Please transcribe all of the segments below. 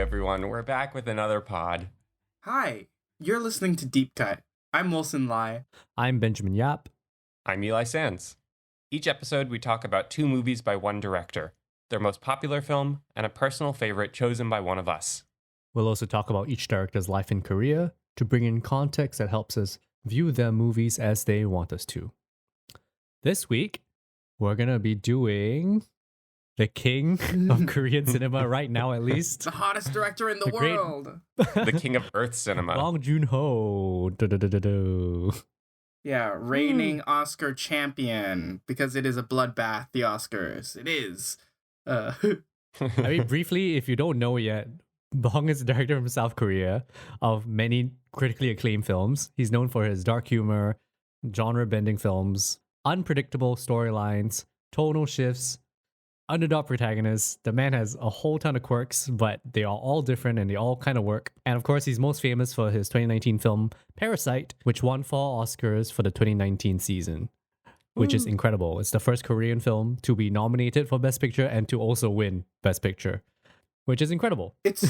everyone. We're back with another pod. Hi, you're listening to Deep Cut. I'm Wilson Lai. I'm Benjamin Yap. I'm Eli Sands. Each episode, we talk about 2 movies by one director, their most popular film, and a personal favorite chosen by one of us. We'll also talk about each director's life and career to bring in context that helps us view their movies as they want us to. This week, we're going to be doing the king of Korean cinema right now, at least. The hottest director in the world. The king of Earth cinema. Bong Joon-ho. Yeah, reigning Oscar champion, because it is a bloodbath, the Oscars. It is. I mean, briefly, if you don't know yet, Bong is the director from South Korea of many critically acclaimed films. He's known for his dark humor, genre-bending films, unpredictable storylines, tonal shifts, underdog protagonists. The man has a whole ton of quirks, but they are all different and they all kind of work. And of course, he's most famous for his 2019 film Parasite, which won 4 Oscars for the 2019 season, which is incredible. It's the first Korean film to be nominated for Best Picture and to also win Best Picture, which is incredible. It's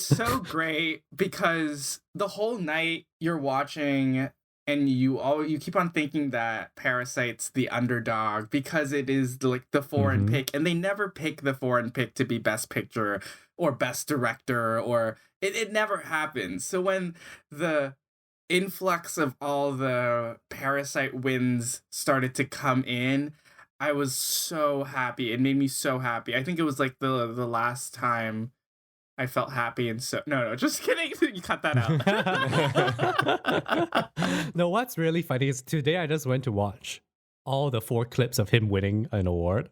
so great because the whole night you're watching and you keep on thinking that Parasite's the underdog because it is like the foreign pick, and they never pick the foreign pick to be Best Picture or Best Director, or it never happens. So when the influx of all the Parasite wins started to come in, I was so happy. It made me so happy. I think it was like the last time I felt happy, and so no, just kidding. You cut that out. No, what's really funny is today I just went to watch all the 4 clips of him winning an award.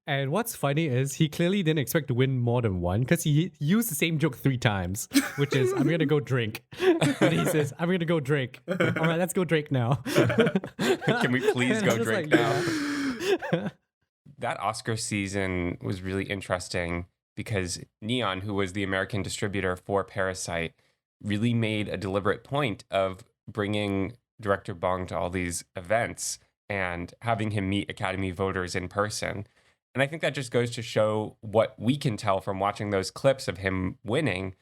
And what's funny is he clearly didn't expect to win more than one because he used the same joke 3 times, which is, I'm going to go drink. And he says, I'm going to go drink. All right, let's go drink now. Can we please go drink now? Yeah. That Oscar season was really interesting because Neon, who was the American distributor for Parasite, really made a deliberate point of bringing director Bong to all these events and having him meet Academy voters in person. And I think that just goes to show what we can tell from watching those clips of him winning.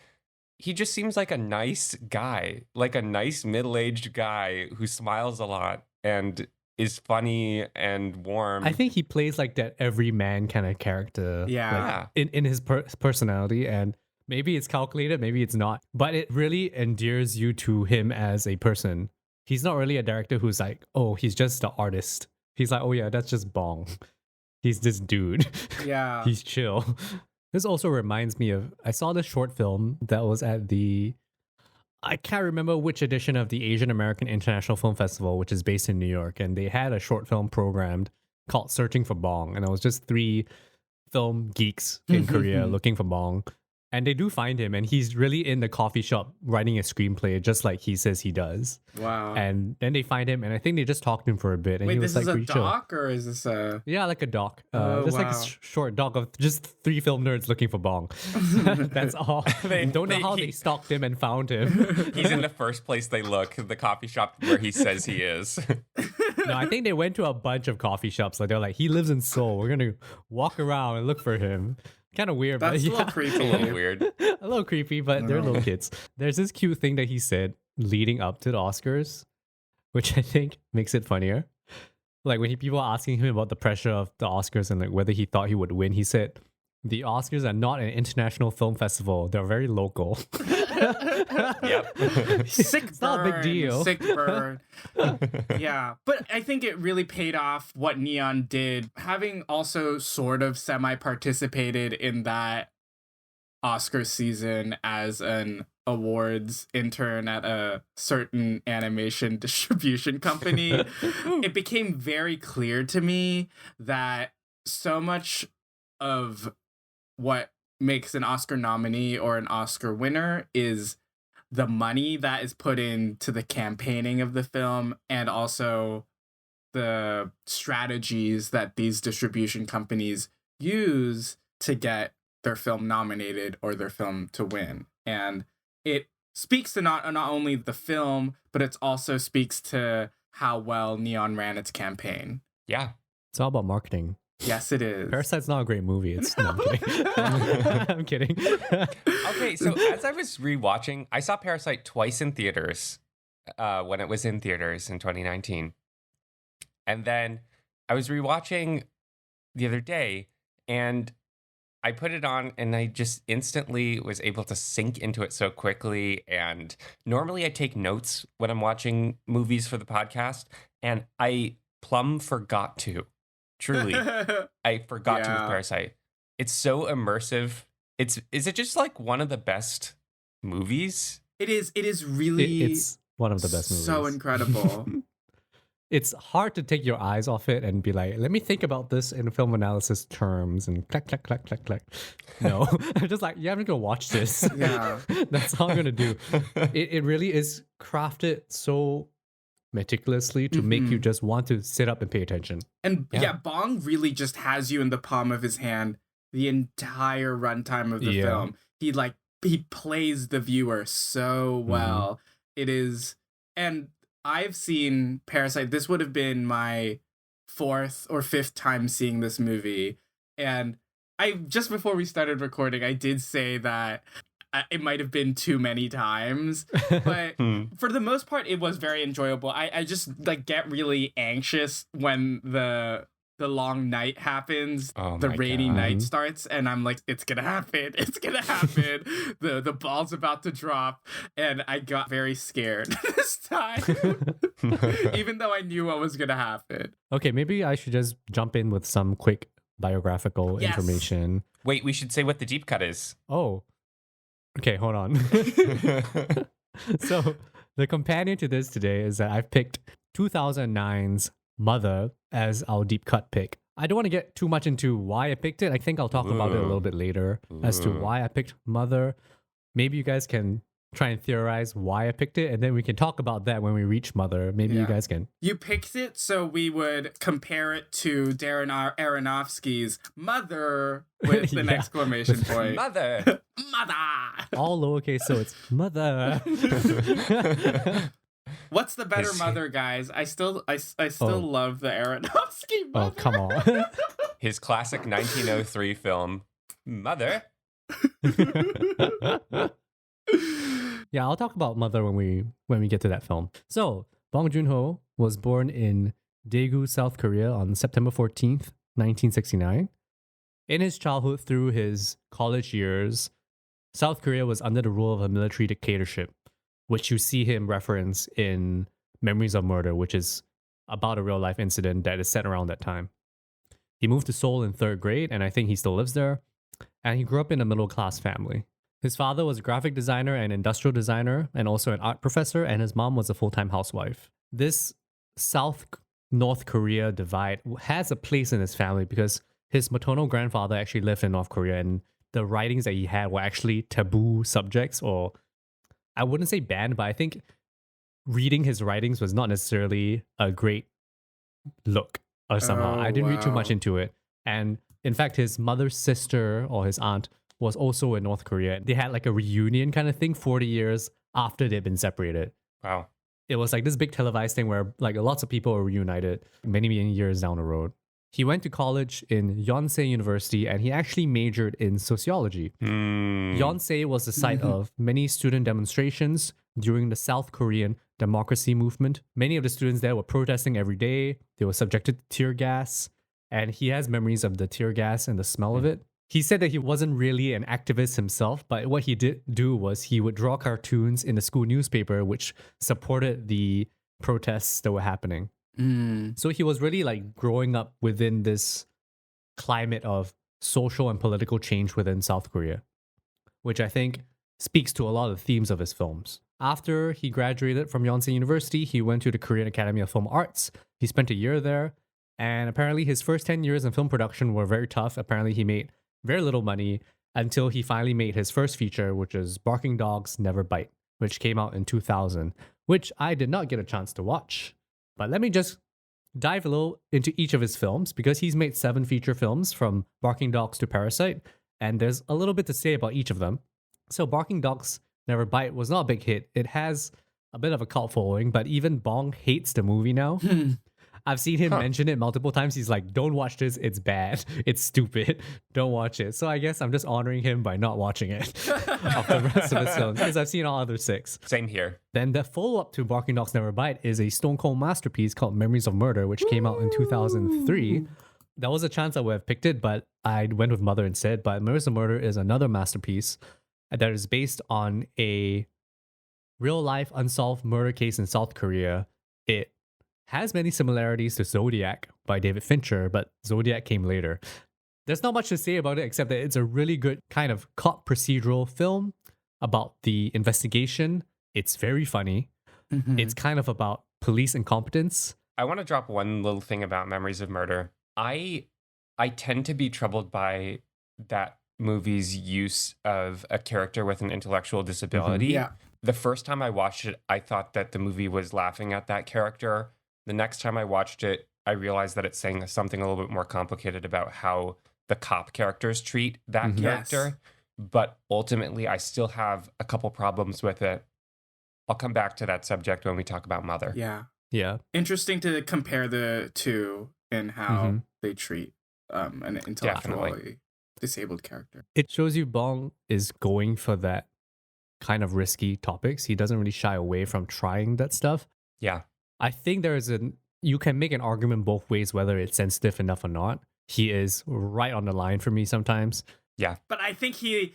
He just seems like a nice guy, like a nice middle-aged guy who smiles a lot and is funny and warm. I think he plays like that everyman kind of character. Yeah. Like, in his personality, and maybe it's calculated, maybe it's not, but it really endears you to him as a person. He's not really a director who's like, oh, he's just the artist. He's like, oh yeah, that's just Bong. He's this dude. Yeah. He's chill. This also reminds me of, I saw this short film that was at I can't remember which edition of the Asian American International Film Festival, which is based in New York, and they had a short film programmed called Searching for Bong, and it was just 3 film geeks in Korea looking for Bong, and they do find him, and he's really in the coffee shop writing a screenplay just like he says he does. Wow. And then they find him, and I think they just talked to him for a bit, and Wait, he was this like, is a doc or is this a... Yeah, like a doc. Oh, just like wow. a short doc of just 3 film nerds looking for Bong. That's all. Don't know how they stalked him and found him. He's in the first place they look, the coffee shop where he says he is. No, I think they went to a bunch of coffee shops. Like they're like, he lives in Seoul. We're gonna walk around and look for him. Kind of weird, That's but a little creepy. A little weird. a little creepy, but they're little kids. There's this cute thing that he said leading up to the Oscars, which I think makes it funnier. Like when people are asking him about the pressure of the Oscars and like whether he thought he would win, he said, "The Oscars are not an international film festival. They're very local." Yep. Sick It's burn. not a big deal. Sick burn. Yeah. But I think it really paid off what Neon did. Having also sort of semi-participated in that Oscar season as an awards intern at a certain animation distribution company, it became very clear to me that so much of what makes an Oscar nominee or an Oscar winner is the money that is put into the campaigning of the film and also the strategies that these distribution companies use to get their film nominated or their film to win. And it speaks to not only the film, but it also speaks to how well Neon ran its campaign. Yeah. It's all about marketing. Yes, it is. Parasite's not a great movie. It's no, I'm kidding. I'm kidding. Okay, so as I was rewatching, I saw Parasite twice in theaters when it was in theaters in 2019. And then I was rewatching the other day and I put it on and I just instantly was able to sink into it so quickly. And normally I take notes when I'm watching movies for the podcast, and I plumb forgot to. Truly, I forgot to with Parasite. It's so immersive. Is it just like one of the best movies? It is really It's one of the best movies. So incredible. It's hard to take your eyes off it and be like, let me think about this in film analysis terms and clack, clack, clack, clack, clack. No, I'm just like, yeah, I'm going to watch this. Yeah. That's all I'm going to do. It really is crafted so meticulously to make you just want to sit up and pay attention. And Bong really just has you in the palm of his hand the entire runtime of the film. He plays the viewer so well. It is, and I've seen Parasite. This would have been my 4th or 5th time seeing this movie. And I just before we started recording, I did say that it might have been too many times. But for the most part, it was very enjoyable. I just like get really anxious when the long night happens, the rainy night starts, and I'm like, it's gonna happen, the ball's about to drop, and I got very scared this time, even though I knew what was gonna happen. Okay, maybe I should just jump in with some quick biographical information. Wait, we should say what the deep cut is. Oh, okay, hold on. So the companion to this today is that I've picked 2009's Mother as our deep cut pick. I don't want to get too much into why I picked it. I think I'll talk about it a little bit later as to why I picked Mother. Maybe you guys can try and theorize why I picked it, and then we can talk about that when we reach Mother. Maybe you guys can. You picked it so we would compare it to Darren Aronofsky's Mother with an exclamation point. Mother! Mother! All lowercase, so it's Mother. What's the better Mother, guys? I still love the Aronofsky Mother. Oh, come on. His classic 1903 film, Mother. Yeah, I'll talk about Mother when we get to that film. So, Bong Joon-ho was born in Daegu, South Korea on September 14th, 1969. In his childhood through his college years, South Korea was under the rule of a military dictatorship, which you see him reference in Memories of Murder, which is about a real-life incident that is set around that time. He moved to Seoul in 3rd grade, and I think he still lives there. And he grew up in a middle-class family. His father was a graphic designer and industrial designer, and also an art professor, and his mom was a full-time housewife. This South-North Korea divide has a place in his family because his maternal grandfather actually lived in North Korea, and the writings that he had were actually taboo subjects, or I wouldn't say banned, but I think reading his writings was not necessarily a great look or somehow. I didn't read too much into it. And in fact, his mother's sister or his aunt was also in North Korea. They had like a reunion kind of thing 40 years after they'd been separated. Wow. It was like this big televised thing where like lots of people were reunited many, many years down the road. He went to college in Yonsei University and he actually majored in sociology. Yonsei was the site of many student demonstrations during the South Korean democracy movement. Many of the students there were protesting every day. They were subjected to tear gas, and he has memories of the tear gas and the smell of it. He said that he wasn't really an activist himself, but what he did do was he would draw cartoons in the school newspaper which supported the protests that were happening. So he was really like growing up within this climate of social and political change within South Korea, which I think speaks to a lot of the themes of his films. After he graduated from Yonsei University, he went to the Korean Academy of Film Arts. He spent a year there, and apparently his first 10 years in film production were very tough. Apparently he made very little money until he finally made his first feature, which is Barking Dogs Never Bite, which came out in 2000, which I did not get a chance to watch. But let me just dive a little into each of his films, because he's made 7 feature films from Barking Dogs to Parasite, and there's a little bit to say about each of them. So Barking Dogs Never Bite was not a big hit. It has a bit of a cult following, but even Bong hates the movie now. I've seen him mention it multiple times. He's like, don't watch this. It's bad. It's stupid. Don't watch it. So I guess I'm just honoring him by not watching it of the rest of his films because I've seen all other 6. Same here. Then the follow-up to Barking Dogs Never Bite is a stone cold masterpiece called Memories of Murder, which came out in 2003. That was a chance I would have picked it, but I went with Mother instead. But Memories of Murder is another masterpiece that is based on a real-life unsolved murder case in South Korea. It has many similarities to Zodiac by David Fincher, but Zodiac came later. There's not much to say about it except that it's a really good kind of cop procedural film about the investigation. It's very funny. It's kind of about police incompetence. I want to drop one little thing about Memories of Murder. I tend to be troubled by that movie's use of a character with an intellectual disability. Yeah. The first time I watched it, I thought that the movie was laughing at that character. The next time I watched it, I realized that it's saying something a little bit more complicated about how the cop characters treat that character. But ultimately, I still have a couple problems with it. I'll come back to that subject when we talk about Mother. Yeah. Yeah. Interesting to compare the two and how they treat an intellectually disabled character. It shows you Bong is going for that kind of risky topics. He doesn't really shy away from trying that stuff. Yeah. I think you can make an argument both ways whether it's sensitive enough or not. He is right on the line for me sometimes. Yeah. But I think he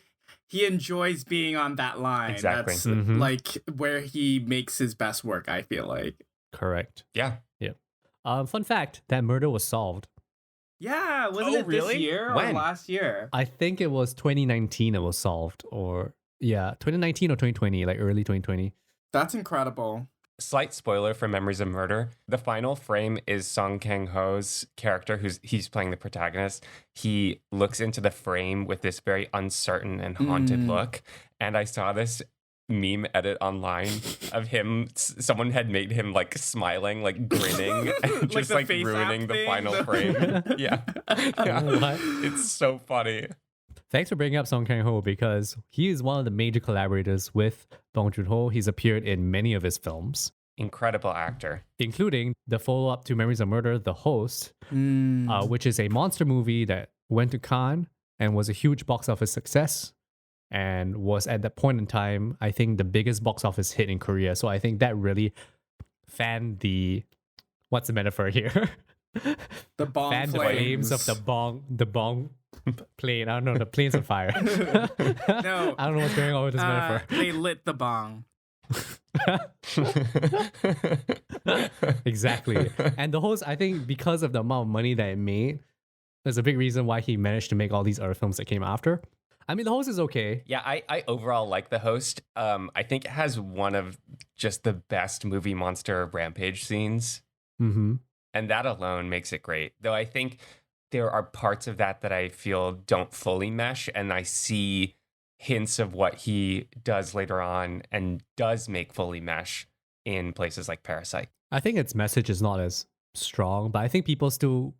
enjoys being on that line. Exactly. That's like where he makes his best work, I feel like. Correct. Yeah. Yeah. Fun fact, that murder was solved. Yeah, wasn't it really? this year When? or last year? I think it was 2019 it was solved, or 2019 or 2020, like early 2020. That's incredible. Slight spoiler for Memories of Murder. The final frame is Song Kang-ho's character, he's playing the protagonist. He looks into the frame with this very uncertain and haunted look. And I saw this meme edit online of him. Someone had made him like smiling, like grinning, and just the like face ruining app the thing? final frame. Yeah. What? It's so funny. Thanks for bringing up Song Kang-ho because he is one of the major collaborators with Bong Joon-ho. He's appeared in many of his films, Incredible actor. including the follow-up to Memories of Murder, The Host, which is a monster movie that went to Cannes and was a huge box office success and was at that point in time, I think, the biggest box office hit in Korea. So I think that really fanned what's the metaphor here? The Bong Fanned the flames. flames of the bong plane. I don't know, the plane's on fire. No. I don't know what's going on with this metaphor. They lit the bong. Exactly. And the host, I think, because of the amount of money that it made, there's a big reason why he managed to make all these other films that came after. I mean, The Host is okay. Yeah, I overall like The Host. I think it has one of just the best movie monster rampage scenes. Mm-hmm. And that alone makes it great. Though I think there are parts of that I feel don't fully mesh. And I see hints of what he does later on and does make fully mesh in places like Parasite. I think its message is not as strong, but I think people still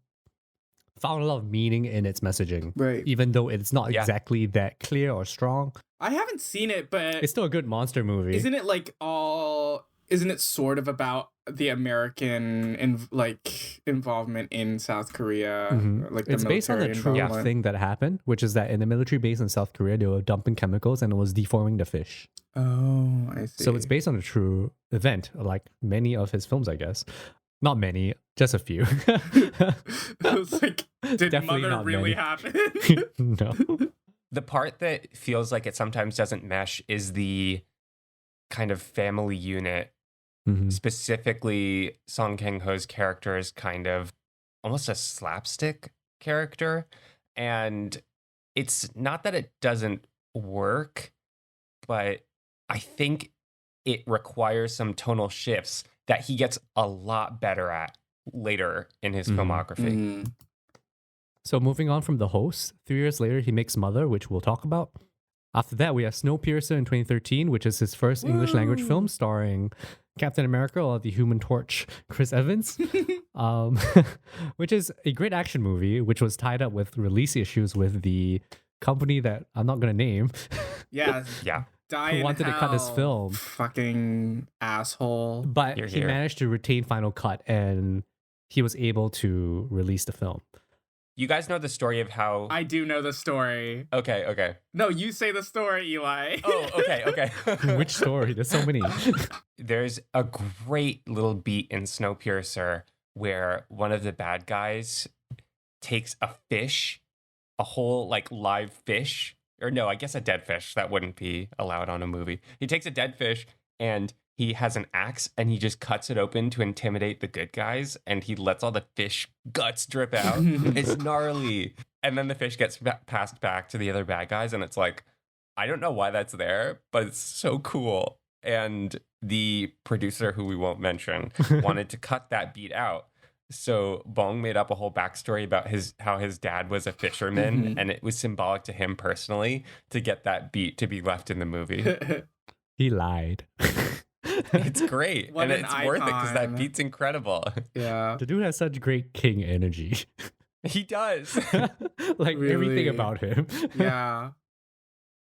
found a lot of meaning in its messaging. Right. Even though it's not Yeah. exactly that clear or strong. I haven't seen it, but It's still a good monster movie. isn't it sort of about the American involvement in South Korea? Mhm. Like the It's based on a military true involvement? thing that happened, which is that in the military base in South Korea, they were dumping chemicals and it was deforming the fish. Oh, I see. So it's based on a true event, like many of his films, I guess. Not many, just a few. I was like, did Definitely Mother not really many. happen? No. The part that feels like it sometimes doesn't mesh is the kind of family unit. Mhm. Specifically, Song Kang-ho's character is kind of almost a slapstick character. And it's not that it doesn't work, but I think it requires some tonal shifts that he gets a lot better at later in his filmography. Mm. So moving on from The Host, 3 years later, he makes Mother, which we'll talk about. After that, we have Snowpiercer in 2013, which is his first English language film starring Captain America or the Human Torch, Chris Evans, which is a great action movie, which was tied up with release issues with the company that I'm not going to name. Yeah. Yeah. Die Who in wanted to cut his hell, film. Fucking asshole. But You're he here. managed to retain Final Cut and he was able to release the film. You guys know the story of how... I do know the story. Okay. No, you say the story, Eli. Oh, okay. Which story? There's so many. There's a great little beat in Snowpiercer where one of the bad guys takes a fish, a whole like live fish, or no, I guess a dead fish. That wouldn't be allowed on a movie. He takes a dead fish and he has an axe and he just cuts it open to intimidate the good guys, and he lets all the fish guts drip out. It's gnarly. And then the fish gets passed back to the other bad guys, and it's like, I don't know why that's there, but it's so cool. And the producer, who we won't mention, wanted to cut that beat out. So Bong made up a whole backstory about how his dad was a fisherman, and it was symbolic to him personally to get that beat to be left in the movie. He lied. It's great. What and an it's worth it because that icon. beat's incredible. Yeah. The dude has such great king energy. He does. Like Really? everything about him. Yeah.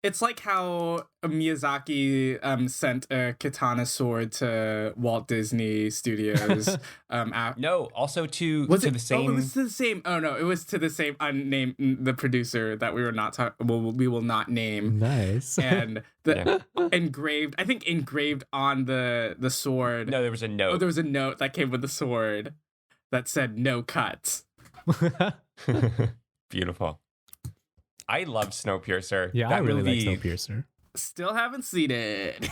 It's like how Miyazaki sent a katana sword to Walt Disney Studios. No, also to Was the it? same. Oh, it was to the same. Oh no, it was to the same unnamed the producer that we were not we will not name. Nice. And the engraved, I think engraved on the sword. No, there was a note. Oh, there was a note that came with the sword that said "no cuts." Beautiful. I love Snowpiercer. Yeah, that I really movie, like Snowpiercer. Still haven't seen it.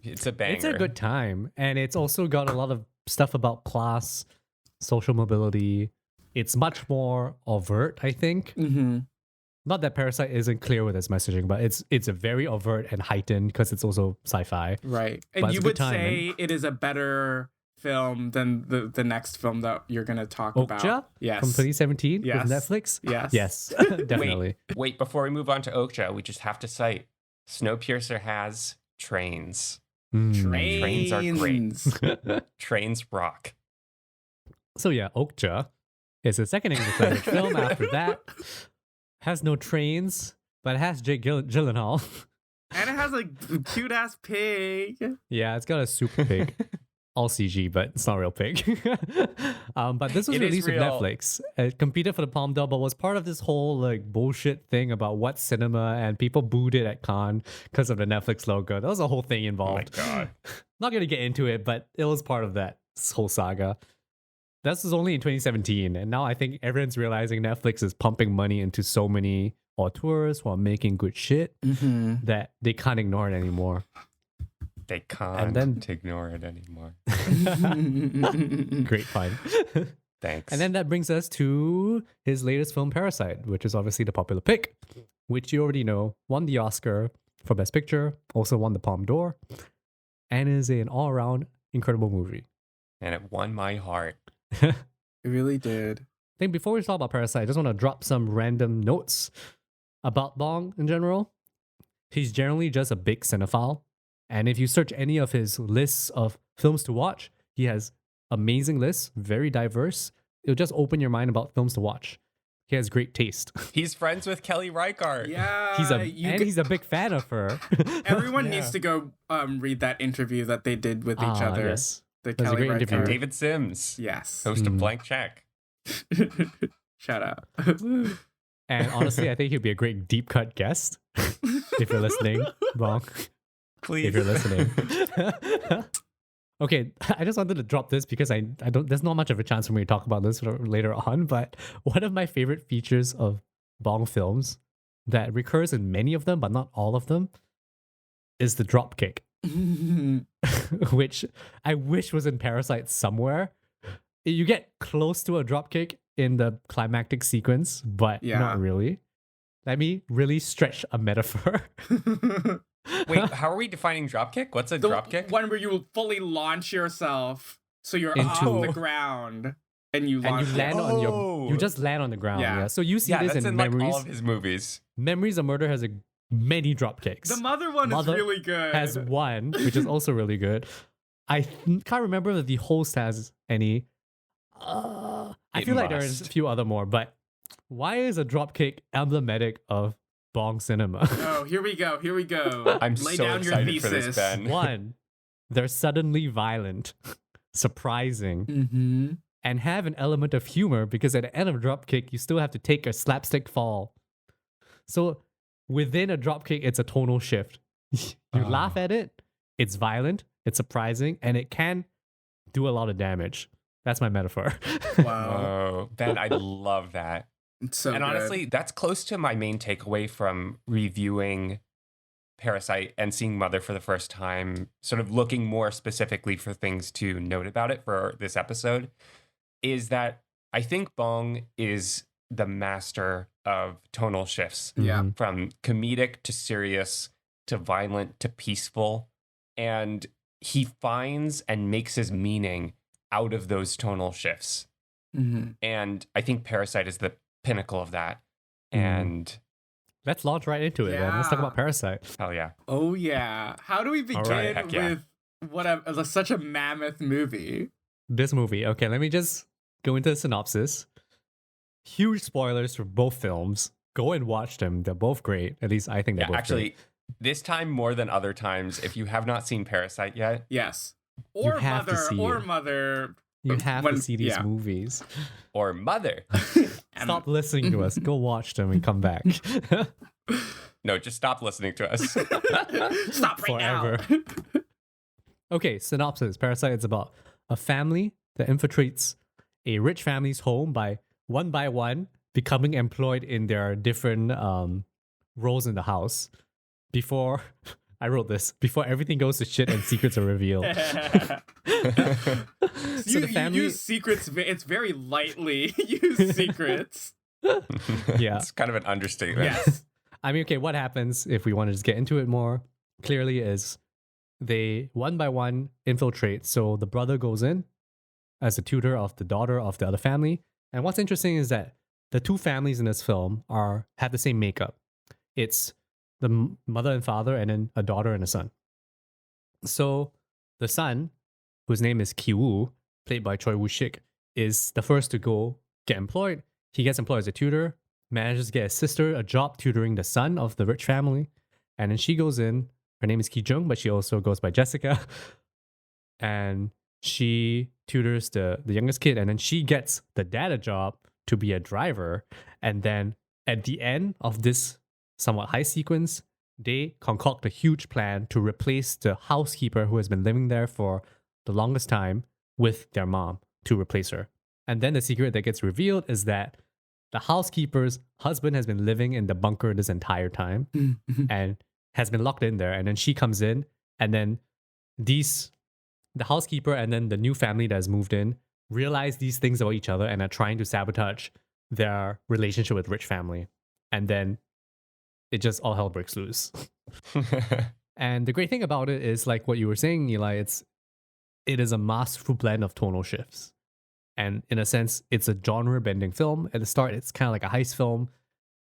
It's a banger. It's a good time. And it's also got a lot of stuff about class, social mobility. It's much more overt, I think. Mm-hmm. Not that Parasite isn't clear with its messaging, but it's a very overt and heightened because it's also sci-fi. Right. But And it's you a good would time, say it is a better film than the next film that you're going to talk Okja about. Yes. from 2017 Yes. with Netflix? Yes. Yes, definitely. Wait, before we move on to Okja, we just have to cite Snowpiercer has trains. Mm. Trains are great. Trains. Trains rock. So yeah, Okja is the second English language film after that. Has no trains, but it has Jake Gyllenhaal. And it has a cute ass pig. Yeah, it's got a super pig. All CG, but it's not a real pig. But this was It is released with real. Netflix. It competed for the Palme d'Or, but was part of this whole like bullshit thing about what cinema, and people booed it at Cannes because of the Netflix logo. That was a whole thing Oh my involved. god. Not gonna get into it, but it was part of that whole saga. This was only in 2017, and now I think everyone's realizing Netflix is pumping money into so many auteurs while making good shit Mm-hmm. that they can't ignore it anymore. They can't then- ignore it anymore. Great fun. Thanks. And then that brings us to his latest film, Parasite, which is obviously the popular pick, which you already know won the Oscar for Best Picture, also won the Palme d'Or, and is an all-around incredible movie. And it won my heart. It really did. I think before we talk about Parasite, I just want to drop some random notes about Bong in general. He's generally just a big cinephile. And if you search any of his lists of films to watch, he has amazing lists, very diverse. It'll just open your mind about films to watch. He has great taste. He's friends with Kelly Reichardt. Yeah. He's a big fan of her. Everyone Yeah. needs to go read that interview that they did with each other. Yes. The That was a Kelly great interview. And Reichardt. David Sims, Yes. host of Mm. Blank Check. Shout out. And honestly, I think he'd be a great deep cut guest. If you're listening, Bong. Please. If you're listening. Okay, I just wanted to drop this because I don't. There's not much of a chance for me to talk about this later on. But one of my favorite features of Bong films that recurs in many of them, but not all of them, is the drop kick, which I wish was in Parasite somewhere. You get close to a drop kick in the climactic sequence, but Yeah. not really. Let me really stretch a metaphor. Wait, how are we defining dropkick? What's a The dropkick? one where you will fully launch yourself so you're off Into- the ground and you launch. And you land on Oh. you just land on the ground. Yeah. Yeah. So you see Yeah, this that's in in like Memories. all of his movies. Memories of Murder has many drop kicks. The mother one Mother is really good. has one, which is also really good. I can't remember if the host has any. I It feel like there's a must. few other more, but why is a drop kick emblematic of Bong cinema? Oh, here we go. Here we go. I'm Lay so down your excited for this, thesis. Ben. One, they're suddenly violent, surprising, Mm-hmm. and have an element of humor because at the end of a dropkick, you still have to take a slapstick fall. So within a dropkick, it's a tonal shift. You laugh at it, it's violent, it's surprising, and it can do a lot of damage. That's my metaphor. Wow. Oh, Ben, I love that. It's so And good. honestly, that's close to my main takeaway from reviewing Parasite and seeing Mother for the first time, sort of looking more specifically for things to note about it for this episode, is that I think Bong is the master of tonal shifts. Yeah. From comedic to serious to violent to peaceful. And he finds and makes his meaning out of those tonal shifts. Mhm. And I think Parasite is the pinnacle of that. Mhm. And Let's launch right into it, then. Let's talk Yeah. about Parasite. hell yeah. Oh yeah. How do we begin right, heck yeah. with such a mammoth movie? This movie. Okay, let me just go into the synopsis. Huge spoilers for both films. Go and watch them. They're both great. At least I think they're Yeah, both actually, great. this time more than other times, if you have not seen Parasite yet, Yes. You have to see it. Mother. You have to see these yeah. movies. or Mother. Stop listening to us. Go watch them and come back. No, just stop listening to us. Stop right Forever. now. Okay, synopsis. Parasite is about a family that infiltrates a rich family's home by one becoming employed in their different roles in the house before I wrote this before everything goes to shit and secrets are revealed. So you, the family, you use secrets. It's very lightly. Use secrets. yeah. It's kind of an understatement. Yes. I mean, okay, what happens if we want to just get into it more clearly is they one by one infiltrate. So the brother goes in as a tutor of the daughter of the other family. And what's interesting is that the two families in this film have the same makeup. It's the mother and father, and then a daughter and a son. So the son, whose name is Ki-woo, played by Choi Woo-shik, is the first to go get employed. He gets employed as a tutor, manages to get his sister a job tutoring the son of the rich family, and then she goes in. Her name is Ki-jung, but she also goes by Jessica, and she tutors the youngest kid, and then she gets the dad a job to be a driver, and then at the end of this somewhat high sequence, they concoct a huge plan to replace the housekeeper who has been living there for the longest time with their mom to replace her. And then the secret that gets revealed is that the housekeeper's husband has been living in the bunker this entire time and has been locked in there. And then she comes in, and then the housekeeper and then the new family that has moved in realize these things about each other and are trying to sabotage their relationship with rich family. And then it just all hell breaks loose. And the great thing about it is, like what you were saying, Eli, it is a masterful blend of tonal shifts. And in a sense, it's a genre-bending film. At the start, it's kind of like a heist film.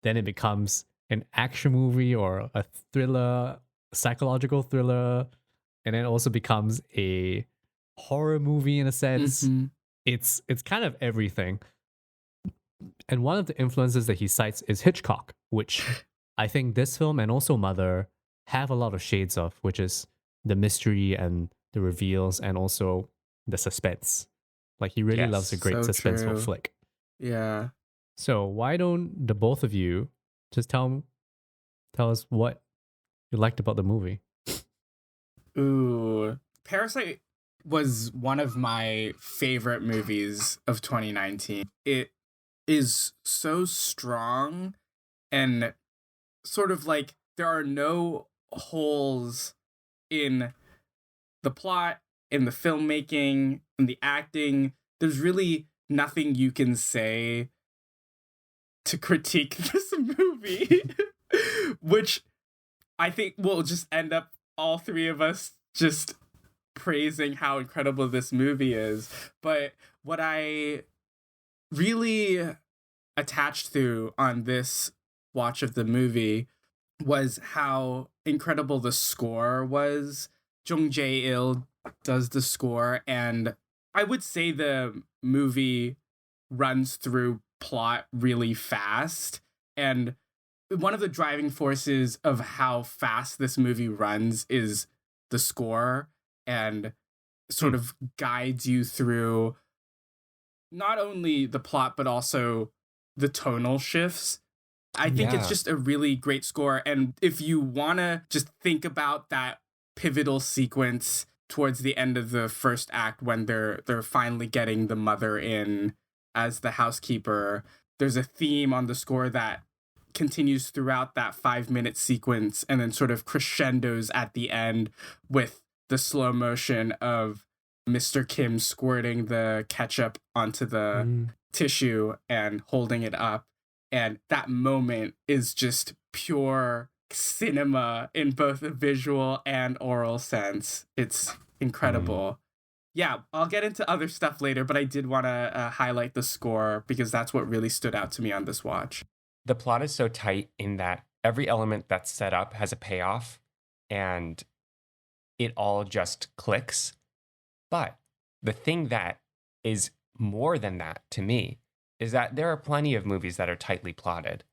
Then it becomes an action movie or a thriller, psychological thriller. And then it also becomes a horror movie in a sense. Mhm. It's kind of everything. And one of the influences that he cites is Hitchcock, which I think this film and also Mother have a lot of shades of, which is the mystery and the reveals and also the suspense. Like he really Yes, loves a great so suspenseful true. flick. Yeah. So why don't the both of you just tell us what you liked about the movie? Ooh. Parasite was one of my favorite movies of 2019. It is so strong and sort of like there are no holes in the plot, in the filmmaking, in the acting. There's really nothing you can say to critique this movie, which I think will just end up all three of us just praising how incredible this movie is. But what I really attached to on this watch of the movie was how incredible the score was. Jung Jae-il does the score, and I would say the movie runs through plot really fast. And one of the driving forces of how fast this movie runs is the score, and sort of guides you through not only the plot, but also the tonal shifts. I think it's Yeah. just a really great score. And if you want to just think about that pivotal sequence towards the end of the first act when they're finally getting the mother in as the housekeeper, there's a theme on the score that continues throughout that 5-minute sequence and then sort of crescendos at the end with the slow motion of Mr. Kim squirting the ketchup onto the tissue and holding it up. And that moment is just pure cinema in both a visual and oral sense. It's incredible. Yeah, I'll get into other stuff later, but I did want to highlight the score because that's what really stood out to me on this watch. The plot is so tight in that every element that's set up has a payoff and it all just clicks. But the thing that is more than that to me is that there are plenty of movies that are tightly plotted,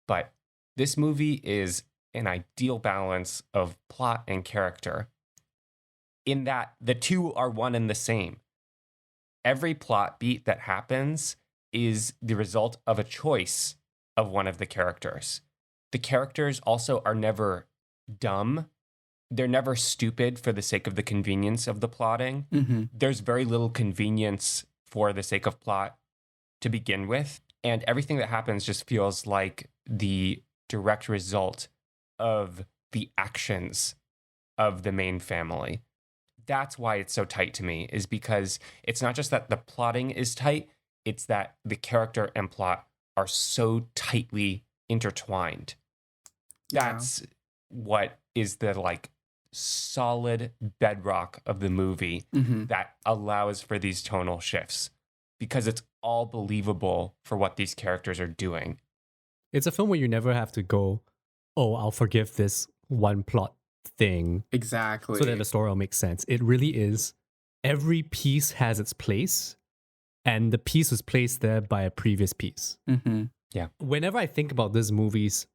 but this movie is an ideal balance of plot and character in that the two are one and the same. Every plot beat that happens is the result of a choice of one of the characters. The characters also are never dumb. They're never stupid for the sake of the convenience of the plotting. There's very little convenience for the sake of plot to begin with. And everything that happens just feels like the direct result of the actions of the main family. That's why it's so tight to me, is because it's not just that the plotting is tight, it's that the character and plot are so tightly intertwined. That's what is the like solid bedrock of the movie that allows for these tonal shifts, because it's all believable for what these characters are doing. It's a film where you never have to go, oh, I'll forgive this one plot thing Exactly. so that the story will make sense. It really is. Every piece has its place, and the piece was placed there by a previous piece. Whenever I think about this movie's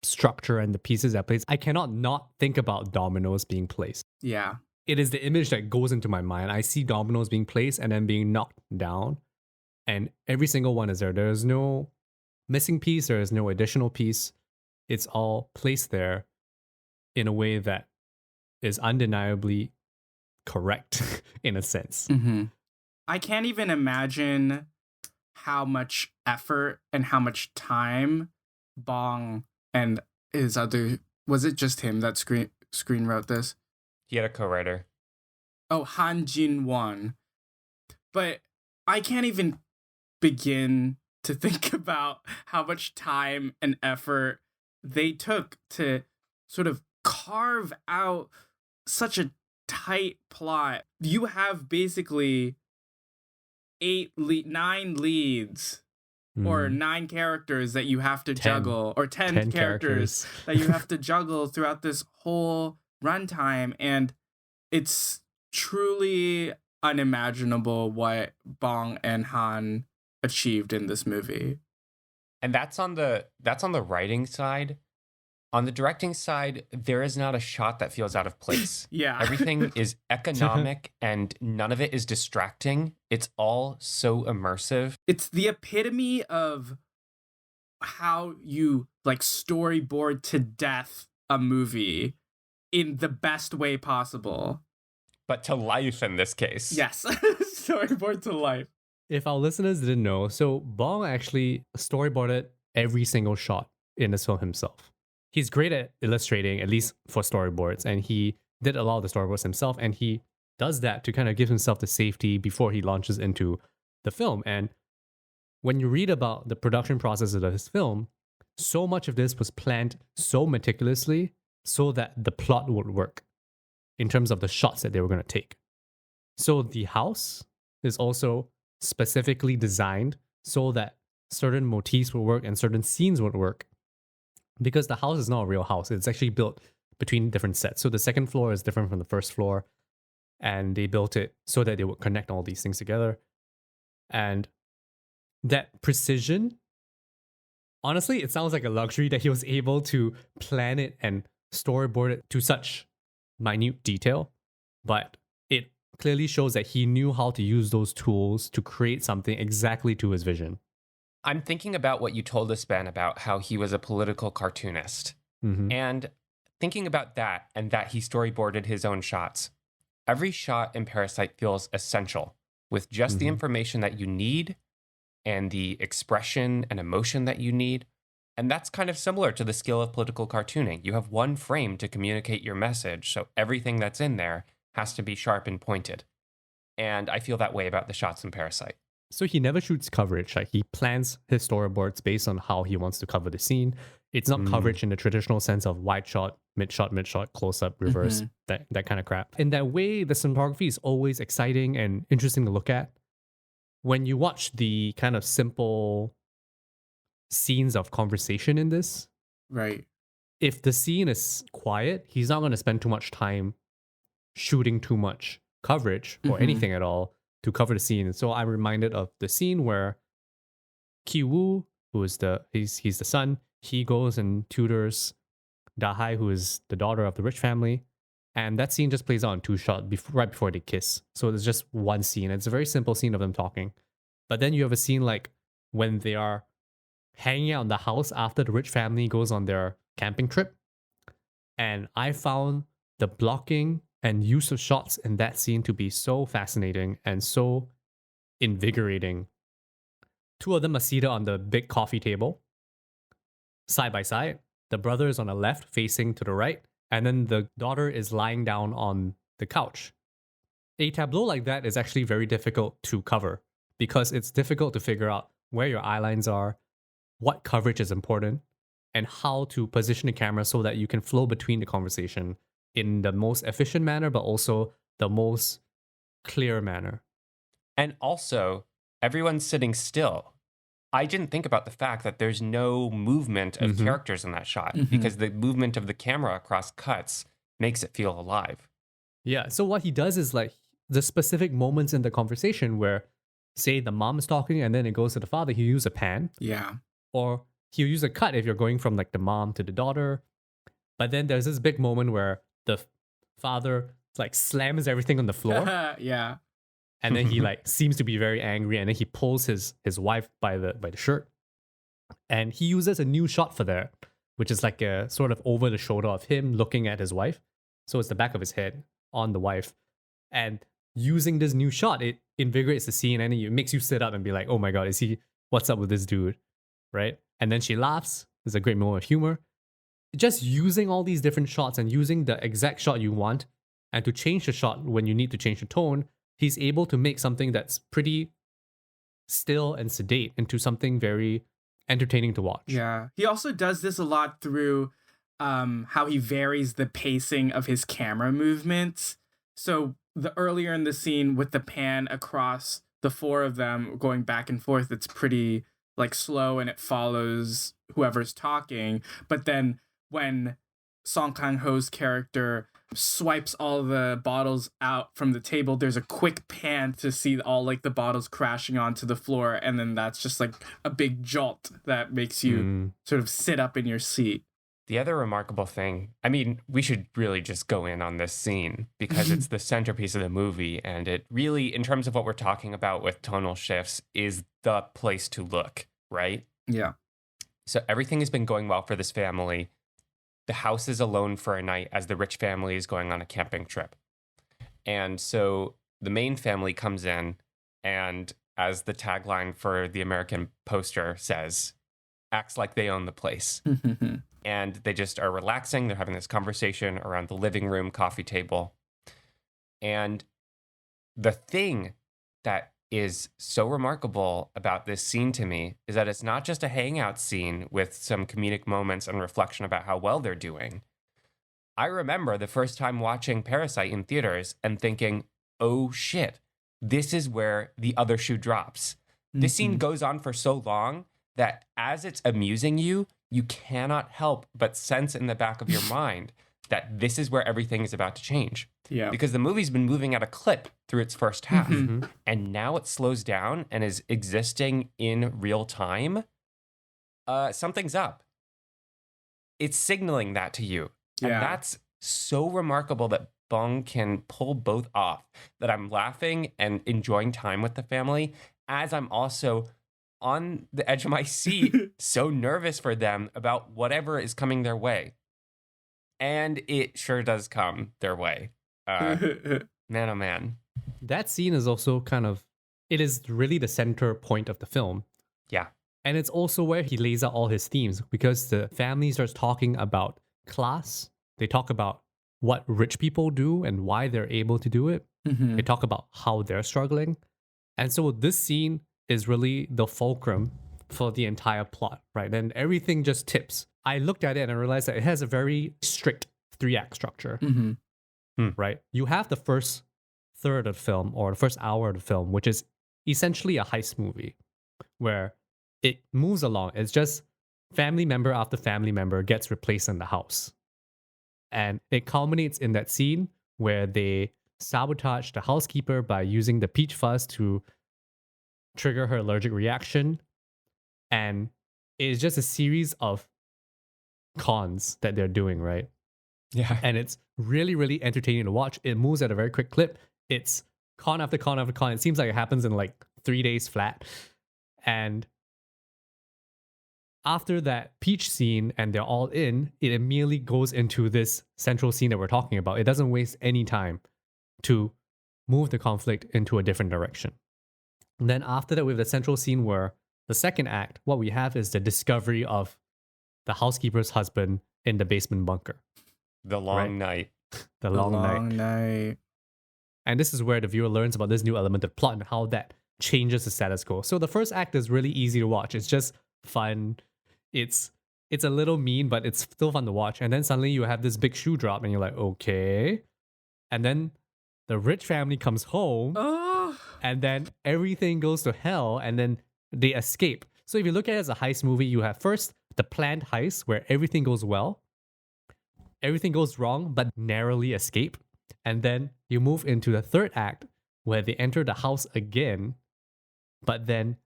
structure and the pieces that place, I cannot not think about dominoes being placed. Yeah. It is the image that goes into my mind. I see dominoes being placed and then being knocked down, and every single one is there. There is no missing piece, there is no additional piece. It's all placed there in a way that is undeniably correct in a sense. I can't even imagine how much effort and how much time Bong and his other, was it just him that screen wrote this? He had a co-writer. Oh, Han Jin-won. But I can't even begin to think about how much time and effort they took to sort of carve out such a tight plot. You have basically 9 leads or 9 characters that you have to juggle, or 10 characters that you have to juggle throughout this whole runtime, and it's truly unimaginable what Bong and Han achieved in this movie. And that's on the writing side. On the directing side, there is not a shot that feels out of place. Yeah. Everything is economic and none of it is distracting. It's all so immersive. It's the epitome of how you like storyboard to death a movie in the best way possible. But to life in this case. Yes. Storyboard to life. If our listeners didn't know, so Bong actually storyboarded every single shot in this film himself. He's great at illustrating, at least for storyboards, and he did a lot of the storyboards himself, and he does that to kind of give himself the safety before he launches into the film. And when you read about the production process of this film, so much of this was planned so meticulously so that the plot would work in terms of the shots that they were going to take. So the house is also specifically designed so that certain motifs would work and certain scenes would work, because the house is not a real house. It's actually built between different sets. So the second floor is different from the first floor, and they built it so that they would connect all these things together. And that precision, honestly, it sounds like a luxury that he was able to plan it and storyboard it to such minute detail, but it clearly shows that he knew how to use those tools to create something exactly to his vision. I'm thinking about what you told us, Ben, about how he was a political cartoonist. Mm-hmm. And thinking about that and that he storyboarded his own shots. Every shot in Parasite feels essential with just the information that you need and the expression and emotion that you need. And that's kind of similar to the skill of political cartooning. You have one frame to communicate your message, so everything that's in there has to be sharp and pointed. And I feel that way about the shots in Parasite. So he never shoots coverage. Like, he plans his storyboards based on how he wants to cover the scene. It's not coverage in the traditional sense of wide shot, mid shot, close up, reverse, that kind of crap. In that way, the cinematography is always exciting and interesting to look at. When you watch the kind of simple scenes of conversation in this, Right. if the scene is quiet, he's not going to spend too much time shooting too much coverage or anything at all to cover the scene. And so I'm reminded of the scene where Ki-woo, who is he's the son, he goes and tutors Da-hai, who is the daughter of the rich family. And that scene just plays out in two shots right before they kiss. So there's just one scene. It's a very simple scene of them talking. But then you have a scene like when they are hanging out in the house after the rich family goes on their camping trip. And I found the blocking and use of shots in that scene to be so fascinating and so invigorating. Two of them are seated on the big coffee table, side by side. The brother is on the left, facing to the right, and then the daughter is lying down on the couch. A tableau like that is actually very difficult to cover because it's difficult to figure out where your eye lines are, what coverage is important, and how to position the camera so that you can flow between the conversation in the most efficient manner, but also the most clear manner. And also, everyone's sitting still. I didn't think about the fact that there's no movement of characters in that shot because the movement of the camera across cuts makes it feel alive. Yeah, so what he does is like the specific moments in the conversation where, say, the mom is talking and then it goes to the father, he'll use a pan. Yeah. Or he'll use a cut if you're going from like the mom to the daughter. But then there's this big moment where the father like slams everything on the floor. Yeah. And then he like seems to be very angry, and then he pulls his wife by the shirt. And he uses a new shot for that, which is like a sort of over the shoulder of him looking at his wife. So it's the back of his head on the wife. And using this new shot, it invigorates the scene and it makes you sit up and be like, oh my God, what's up with this dude? Right? And then she laughs. There's a great moment of humor. Just using all these different shots and using the exact shot you want and to change the shot when you need to change the tone, he's able to make something that's pretty still and sedate into something very entertaining to watch. Yeah. He also does this a lot through how he varies the pacing of his camera movements. So the earlier in the scene with the pan across the four of them going back and forth, it's pretty like slow and it follows whoever's talking. But then when Song Kang-ho's character swipes all the bottles out from the table, there's a quick pan to see all like the bottles crashing onto the floor, and then that's just like a big jolt that makes you sort of sit up in your seat. The other remarkable thing, I mean, we should really just go in on this scene because it's the centerpiece of the movie, and it really, in terms of what we're talking about with tonal shifts, is the place to look, right? Yeah. So everything has been going well for this family. The house is alone for a night as the rich family is going on a camping trip. And so the main family comes in, and as the tagline for the American poster says, acts like they own the place. And they just are relaxing. They're having this conversation around the living room coffee table. And the thing that is so remarkable about this scene to me is that it's not just a hangout scene with some comedic moments and reflection about how well they're doing. I remember the first time watching Parasite in theaters and thinking, oh shit, this is where the other shoe drops. This scene goes on for so long that as it's amusing you, you cannot help but sense in the back of your mind that this is where everything is about to change. Yeah. Because the movie's been moving at a clip through its first half. And now it slows down and is existing in real time. Something's up. It's signaling that to you. And that's so remarkable that Bong can pull both off, that I'm laughing and enjoying time with the family as I'm also on the edge of my seat, so nervous for them about whatever is coming their way. And it sure does come their way. Man, oh man. That scene is also it is really the center point of the film. Yeah. And it's also where he lays out all his themes, because the family starts talking about class. They talk about what rich people do and why they're able to do it. They talk about how they're struggling. And so this scene is really the fulcrum for the entire plot, right? And everything just tips. I looked at it and I realized that it has a very strict 3-act structure, right? You have the first third of the film, or the first hour of the film, which is essentially a heist movie where it moves along. It's just family member after family member gets replaced in the house. And it culminates in that scene where they sabotage the housekeeper by using the peach fuzz to trigger her allergic reaction. And it's just a series of cons that they're doing, right? Yeah. And it's really, really entertaining to watch. It moves at a very quick clip. It's con after con after con. It seems like it happens in like 3 days flat. And after that peach scene and they're all in, it immediately goes into this central scene that we're talking about. It doesn't waste any time to move the conflict into a different direction. And then after that, we have the central scene where the second act, what we have is the discovery of the housekeeper's husband in the basement bunker. The long night. The long night. And this is where the viewer learns about this new element of plot and how that changes the status quo. So the first act is really easy to watch. It's just fun. It's a little mean, but it's still fun to watch. And then suddenly you have this big shoe drop and you're like, okay. And then the rich family comes home. And then everything goes to hell, and then they escape. So if you look at it as a heist movie, you have first the planned heist where everything goes well, everything goes wrong, but narrowly escape. And then you move into the third act where they enter the house again, but then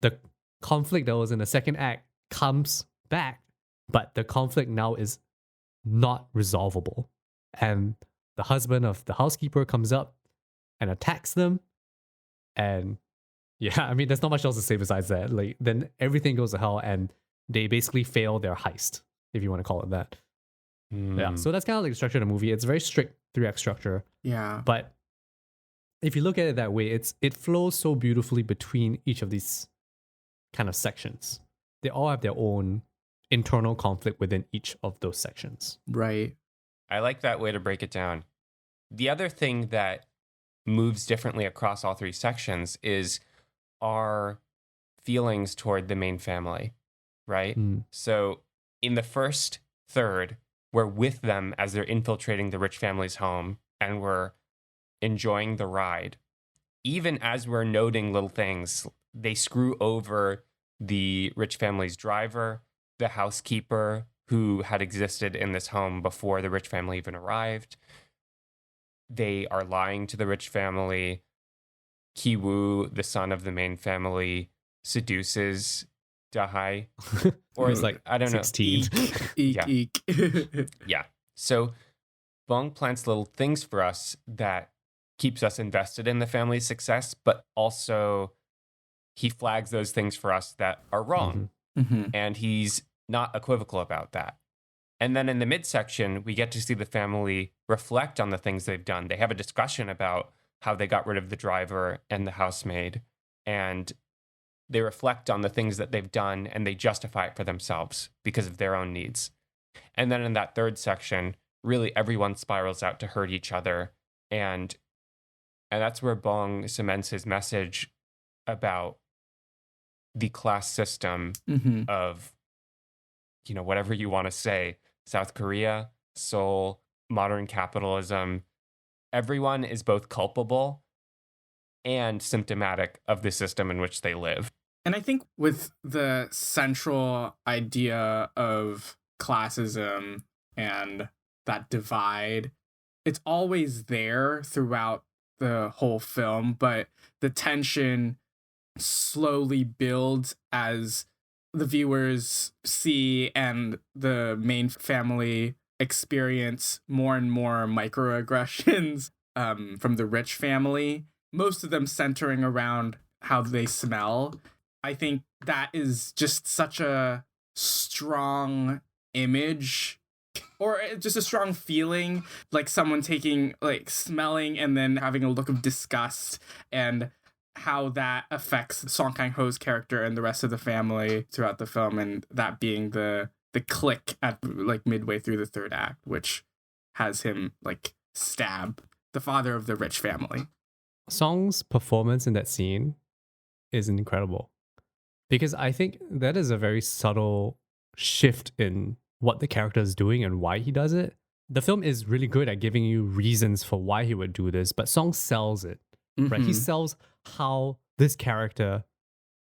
the conflict that was in the second act comes back, but the conflict now is not resolvable. And the husband of the housekeeper comes up and attacks them. And yeah, I mean, there's not much else to say besides that. Like, then everything goes to hell and they basically fail their heist, if you want to call it that. Yeah, so that's kind of like the structure of the movie. It's a very strict 3-act structure. Yeah. But if you look at it that way, it flows so beautifully between each of these kind of sections. They all have their own internal conflict within each of those sections. Right. I like that way to break it down. The other thing that moves differently across all 3 sections is our feelings toward the main family, right? So in the first third, we're with them as they're infiltrating the rich family's home and we're enjoying the ride. Even as we're noting little things, they screw over the rich family's driver, the housekeeper who had existed in this home before the rich family even arrived. They are lying to the rich family. Ki-woo, the son of the main family, seduces Da-hai. Or He's like, I don't 16. know. Eek, Yeah. eek. Yeah. So Bong plants little things for us that keeps us invested in the family's success, but also he flags those things for us that are wrong. And he's not equivocal about that. And then in the midsection, we get to see the family reflect on the things they've done. They have a discussion about how they got rid of the driver and the housemaid, and they reflect on the things that they've done and they justify it for themselves because of their own needs. And then in that third section, really everyone spirals out to hurt each other. And that's where Bong cements his message about the class system of, you know, whatever you want to say, South Korea, Seoul, modern capitalism. Everyone is both culpable and symptomatic of the system in which they live. And I think with the central idea of classism and that divide, it's always there throughout the whole film, but the tension slowly builds as the viewers see and the main family experience more and more microaggressions from the rich family, most of them centering around how they smell. I think that is just such a strong image, or just a strong feeling, like someone taking, like, smelling and then having a look of disgust, and how that affects Song Kang-ho's character and the rest of the family throughout the film, and that being the click at, like, midway through the third act, which has him, like, stab the father of the rich family. Song's performance in that scene is incredible, because I think that is a very subtle shift in what the character is doing and why he does it. The film is really good at giving you reasons for why he would do this, but Song sells it, right? He sells how this character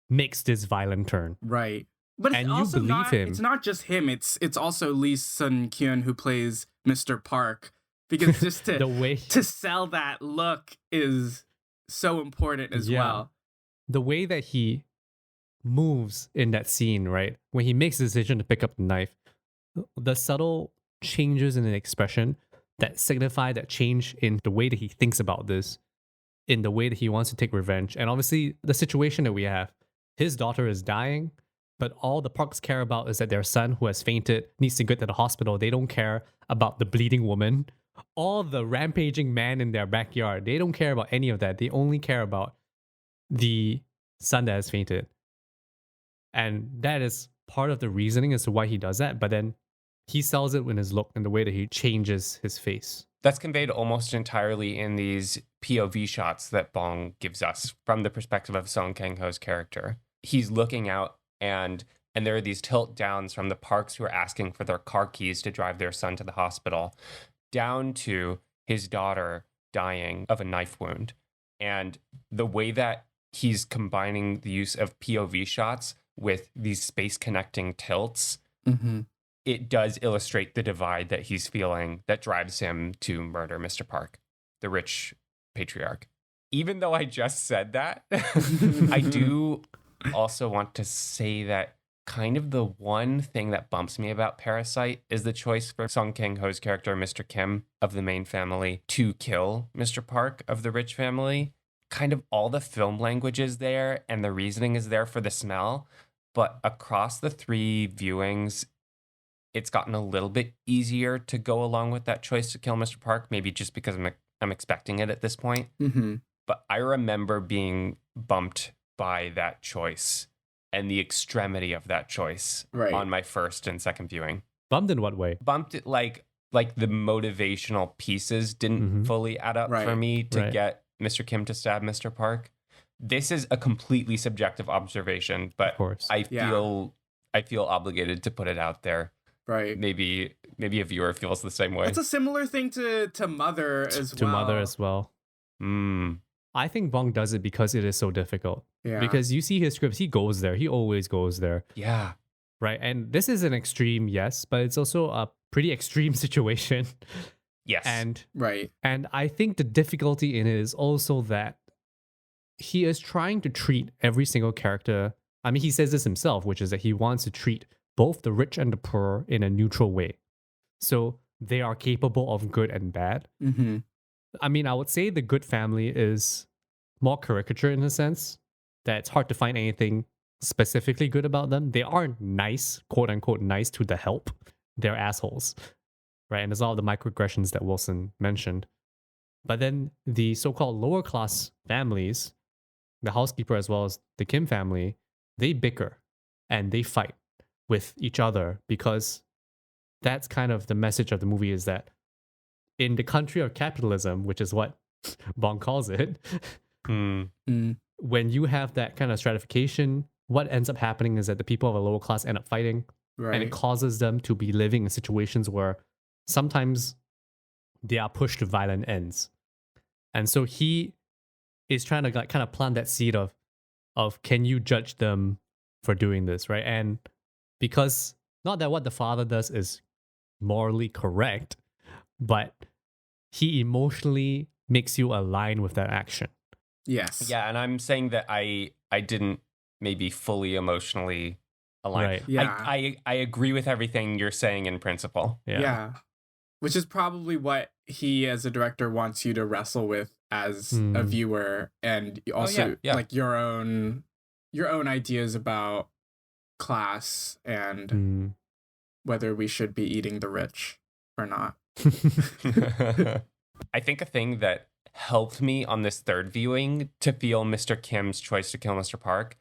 makes this violent turn. Right. But And it's you also believe not, him. it's not just him. It's also Lee Sun-kyun who plays Mr. Park, because just The way to sell that look is so important as well. the way that he moves in that scene, right? When he makes the decision to pick up the knife, the subtle changes in the expression that signify that change in the way that he thinks about this, in the way that he wants to take revenge. And obviously, the situation that we have, his daughter is dying, but all the Parks care about is that their son, who has fainted, needs to get to the hospital. They don't care about the bleeding woman, all the rampaging man in their backyard. They don't care about any of that. They only care about the son that has fainted. And that is part of the reasoning as to why he does that. But then he sells it in his look and the way that he changes his face. That's conveyed almost entirely in these POV shots that Bong gives us from the perspective of Song Kang-ho's character. He's looking out, and there are these tilt downs from the Parks who are asking for their car keys to drive their son to the hospital, down to his daughter dying of a knife wound. And the way that he's combining the use of POV shots with these space connecting tilts, it does illustrate the divide that he's feeling that drives him to murder Mr. Park, the rich patriarch. Even though I just said that, I do also want to say that kind of the one thing that bumps me about Parasite is the choice for Song Kang-ho's character, Mr. Kim, of the main family, to kill Mr. Park of the rich family. Kind of all the film language is there and the reasoning is there for the smell, but across the three viewings, it's gotten a little bit easier to go along with that choice to kill Mr. Park, maybe just because I'm expecting it at this point. But I remember being bumped by that choice and the extremity of that choice on my first and second viewing. Bumped in what way? Bumped it like the motivational pieces didn't fully add up for me to get Mr. Kim to stab Mr. Park. This is a completely subjective observation, but I feel obligated to put it out there. Right. Maybe a viewer feels the same way. It's a similar thing to Mother as well. To Mother as well. I think Bong does it because it is so difficult. Yeah. Because you see his scripts, he goes there. He always goes there. Yeah. Right. And this is an extreme, yes, but it's also a pretty extreme situation. Yes. And right. And I think the difficulty in it is also that he is trying to treat every single character. I mean, he says this himself, which is that he wants to treat both the rich and the poor in a neutral way. So they are capable of good and bad. I mean, I would say the good family is more caricature in a sense that it's hard to find anything specifically good about them. They are nice, quote unquote, nice to the help. They're assholes, right? And there's all the microaggressions that Wilson mentioned. But then the so-called lower class families, the housekeeper as well as the Kim family, they bicker and they fight with each other because that's kind of the message of the movie, is that in the country of capitalism, which is what Bong calls it, when you have that kind of stratification, what ends up happening is that the people of a lower class end up fighting, and it causes them to be living in situations where sometimes they are pushed to violent ends. And so he is trying to kind of plant that seed of can you judge them for doing this, right? And because not that what the father does is morally correct, but he emotionally makes you align with that action. Yes. Yeah, and I'm saying that I didn't maybe fully emotionally align. Right. Yeah. I agree with everything you're saying in principle. Yeah. which is probably what he as a director wants you to wrestle with as a viewer, and also like your own ideas about class and whether we should be eating the rich or not. I think a thing that helped me on this third viewing to feel Mr. Kim's choice to kill Mr. Park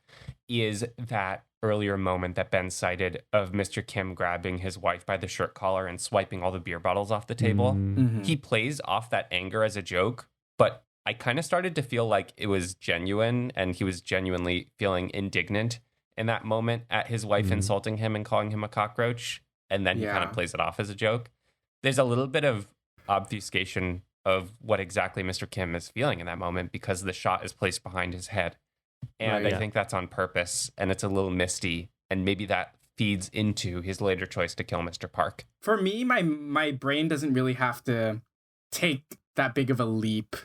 is that earlier moment that Ben cited of Mr. Kim grabbing his wife by the shirt collar and swiping all the beer bottles off the table. He plays off that anger as a joke, but I kind of started to feel like it was genuine and he was genuinely feeling indignant in that moment at his wife insulting him and calling him a cockroach. And then he kind of plays it off as a joke. There's a little bit of obfuscation of what exactly Mr. Kim is feeling in that moment because the shot is placed behind his head. And I think that's on purpose, and it's a little misty, and maybe that feeds into his later choice to kill Mr. Park. For me, my brain doesn't really have to take that big of a leap,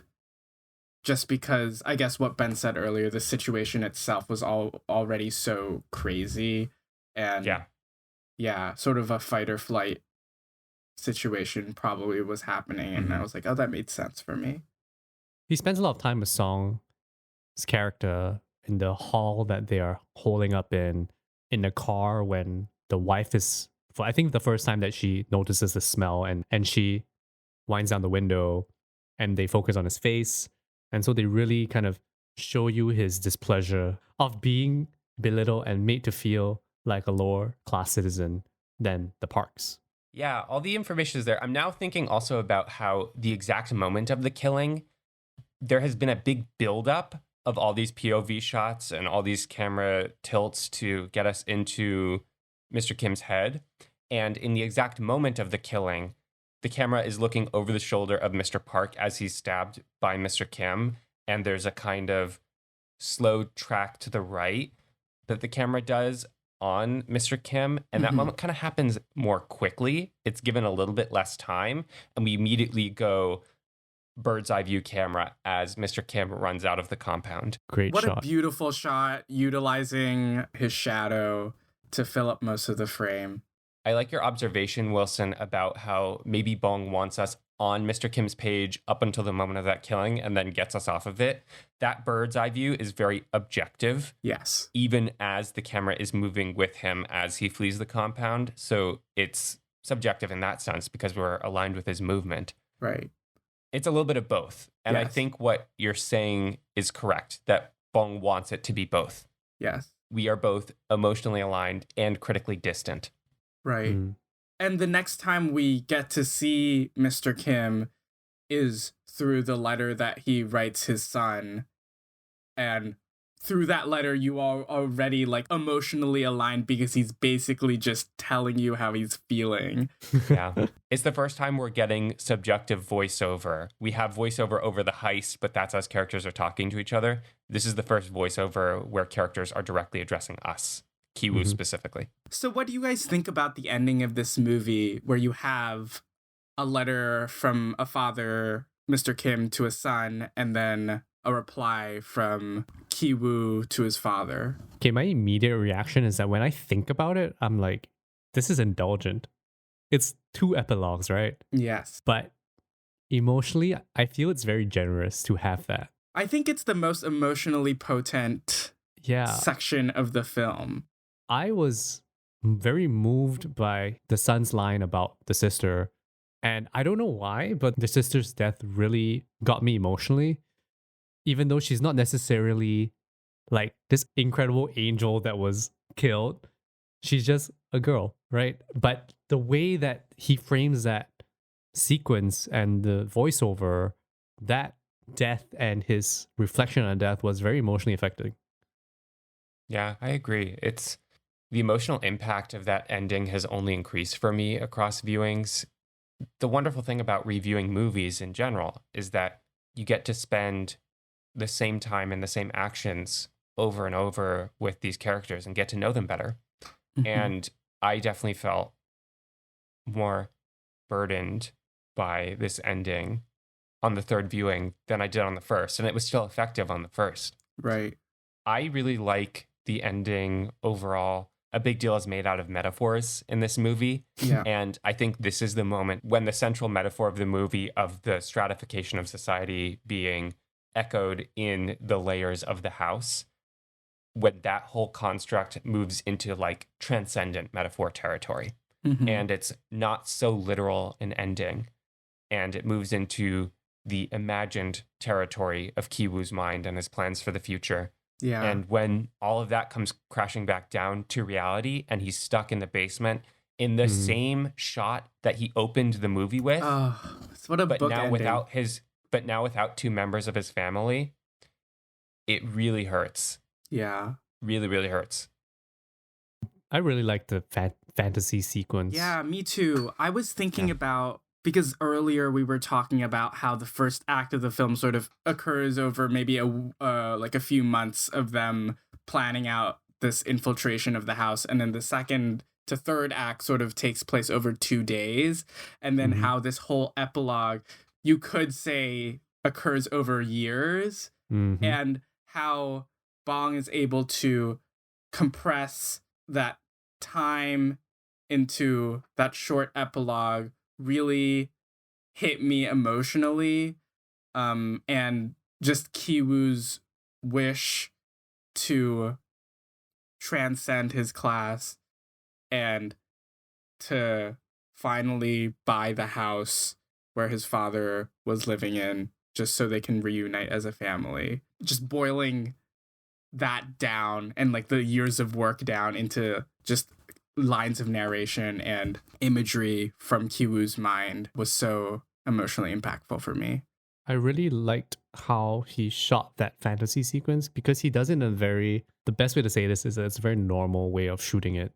just because I guess what Ben said earlier, the situation itself was already so crazy, and sort of a fight or flight situation probably was happening, and I was like, oh, that made sense for me. He spends a lot of time with Song's character in the hall that they are holding up in the car when the wife is, I think the first time that she notices the smell and she winds down the window and they focus on his face. And so they really kind of show you his displeasure of being belittled and made to feel like a lower class citizen than the Parks. Yeah, all the information is there. I'm now thinking also about how the exact moment of the killing, there has been a big buildup of all these POV shots and all these camera tilts to get us into Mr. Kim's head. And in the exact moment of the killing, the camera is looking over the shoulder of Mr. Park as he's stabbed by Mr. Kim. And there's a kind of slow track to the right that the camera does on Mr. Kim. And that moment kind of happens more quickly. It's given a little bit less time. And we immediately go bird's eye view camera as Mr. Kim runs out of the compound. Great shot. What a beautiful shot, utilizing his shadow to fill up most of the frame. I like your observation, Wilson, about how maybe Bong wants us on Mr. Kim's page up until the moment of that killing and then gets us off of it. That bird's eye view is very objective. Yes. Even as the camera is moving with him as he flees the compound. So it's subjective in that sense because we're aligned with his movement. Right. It's a little bit of both. And Yes. I think what you're saying is correct, that Bong wants it to be both. Yes. We are both emotionally aligned and critically distant. Right. And the next time we get to see Mr. Kim is through the letter that he writes his son. And through that letter, you are already like emotionally aligned because he's basically just telling you how he's feeling. Yeah. It's the first time we're getting subjective voiceover. We have voiceover over the heist, but that's as characters are talking to each other. This is the first voiceover where characters are directly addressing us, Kiwoo specifically. So what do you guys think about the ending of this movie where you have a letter from a father, Mr. Kim, to a son, and then a reply from Kiwoo to his father? Okay, my immediate reaction is that when I think about it, I'm like, this is indulgent. It's 2 epilogues, right? Yes. But emotionally, I feel it's very generous to have that. I think it's the most emotionally potent section of the film. I was very moved by the son's line about the sister. And I don't know why, but the sister's death really got me emotionally. Even though she's not necessarily like this incredible angel that was killed, she's just a girl, right? But the way that he frames that sequence and the voiceover, that death and his reflection on death was very emotionally affecting. Yeah, I agree. It's the emotional impact of that ending has only increased for me across viewings. The wonderful thing about reviewing movies in general is that you get to spend the same time and the same actions over and over with these characters and get to know them better. And I definitely felt more burdened by this ending on the third viewing than I did on the first. And it was still effective on the first. Right. I really like the ending overall. a big deal is made out of metaphors in this movie. Yeah. And I think this is the moment when the central metaphor of the movie of the stratification of society being echoed in the layers of the house, when that whole construct moves into like transcendent metaphor territory. Mhm. And it's not so literal an ending. And it moves into the imagined territory of Kiwoo's mind and his plans for the future. Yeah. And when all of that comes crashing back down to reality and he's stuck in the basement in the same shot that he opened the movie with, Oh, it's what a but book now ending. without two members of his family, it really hurts. Yeah. Really, really hurts. I really like the fantasy sequence. Yeah, me too. I was thinking about, because earlier we were talking about how the first act of the film sort of occurs over maybe a few months of them planning out this infiltration of the house, and then the second to third act sort of takes place over 2 days, and then how this whole epilogue, you could say, occurs over years, and how Bong is able to compress that time into that short epilogue really hit me emotionally, and just Kiwoo's wish to transcend his class and to finally buy the house where his father was living in, just so they can reunite as a family. Just boiling that down and like the years of work down into just lines of narration and imagery from Kiwoo's mind was so emotionally impactful for me. I really liked how he shot that fantasy sequence because he does it in a very, the best way to say this is that it's a very normal way of shooting it,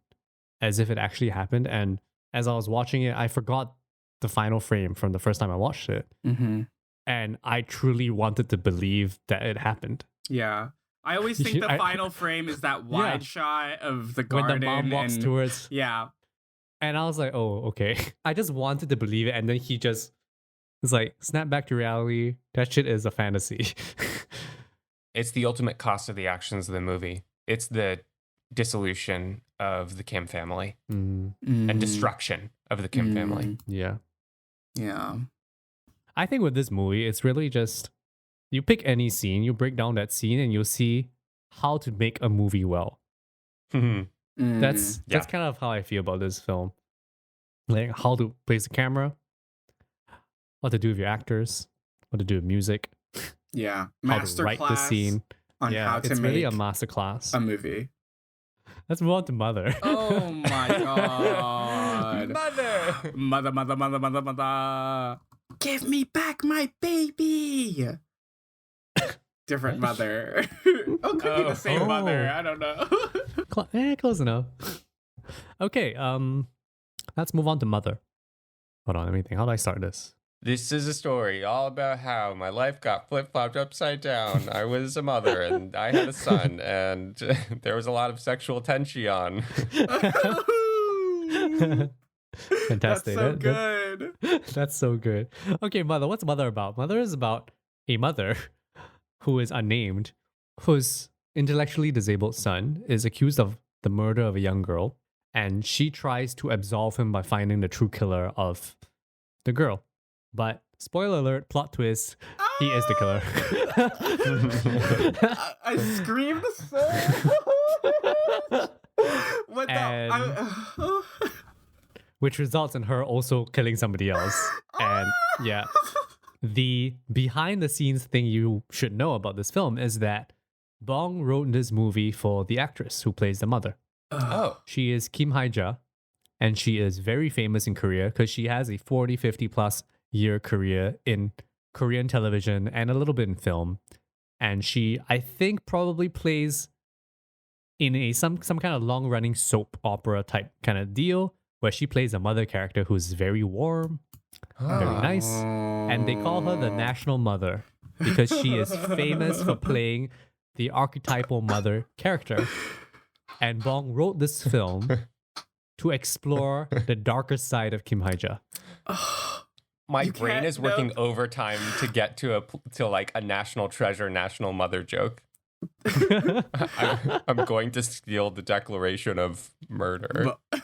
as if it actually happened. And as I was watching it, I forgot the final frame from the first time I watched it. And I truly wanted to believe that it happened. Yeah. I always think the final frame is that wide shot of the garden. When the mom walks towards. Yeah. And I was like, oh, okay. I just wanted to believe it. And then he just was like, snap back to reality. That shit is a fantasy. It's the ultimate cost of the actions of the movie. It's the dissolution of the Kim family and destruction of the Kim family. Yeah. Yeah. I think with this movie, it's really just, you pick any scene, you break down that scene, and you'll see how to make a movie well. That's kind of how I feel about this film. Like how to place the camera, what to do with your actors, what to do with music. Yeah. How to write the scene. On how to it's make really a masterclass. a movie. Let's move on to Mother. Oh my god. Mother. Mother. Give me back my baby. Different mother. Could be the same mother. I don't know. Close enough. Okay, let's move on to Mother. Hold on, let me think. How do I start this? This is a story all about how my life got flip-flopped upside down. I was a mother and I had a son, and there was a lot of sexual tension. Fantastic. That's so good. That's so good. Okay, Mother. What's Mother about? Mother is about a mother who is unnamed, whose intellectually disabled son is accused of the murder of a young girl, and she tries to absolve him by finding the true killer of the girl. But spoiler alert, plot twist, he is the killer. I screamed so. What the? Which results in her also killing somebody else. And yeah, the behind the scenes thing you should know about this film is that Bong wrote this movie for the actress who plays the mother. Oh. She is Kim Hae-ja, and she is very famous in Korea because she has a 40, 50 plus year career in Korean television and a little bit in film. And she, I think, probably plays in a some kind of long running soap opera type kind of deal where she plays a mother character who's very warm, very nice, and they call her the national mother because she is famous for playing the archetypal mother character. And Bong wrote this film to explore the darker side of Kim Hae-ja. My brain is working overtime to get to like a national treasure, national mother joke. I'm going to steal the Declaration of Murder. But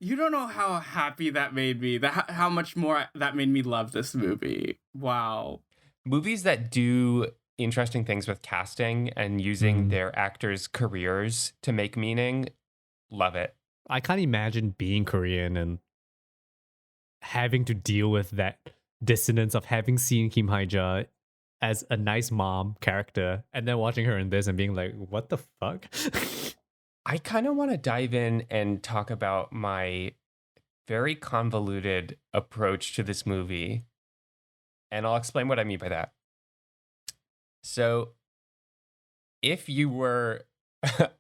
you don't know how happy that made me. How much more that made me love this movie. Wow. Movies that do interesting things with casting and using their actors' careers to make meaning, love it. I can't imagine being Korean and having to deal with that dissonance of having seen Kim Hae-ja as a nice mom character and then watching her in this and being like, what the fuck? I kind of want to dive in and talk about my very convoluted approach to this movie. And I'll explain what I mean by that. So, if you were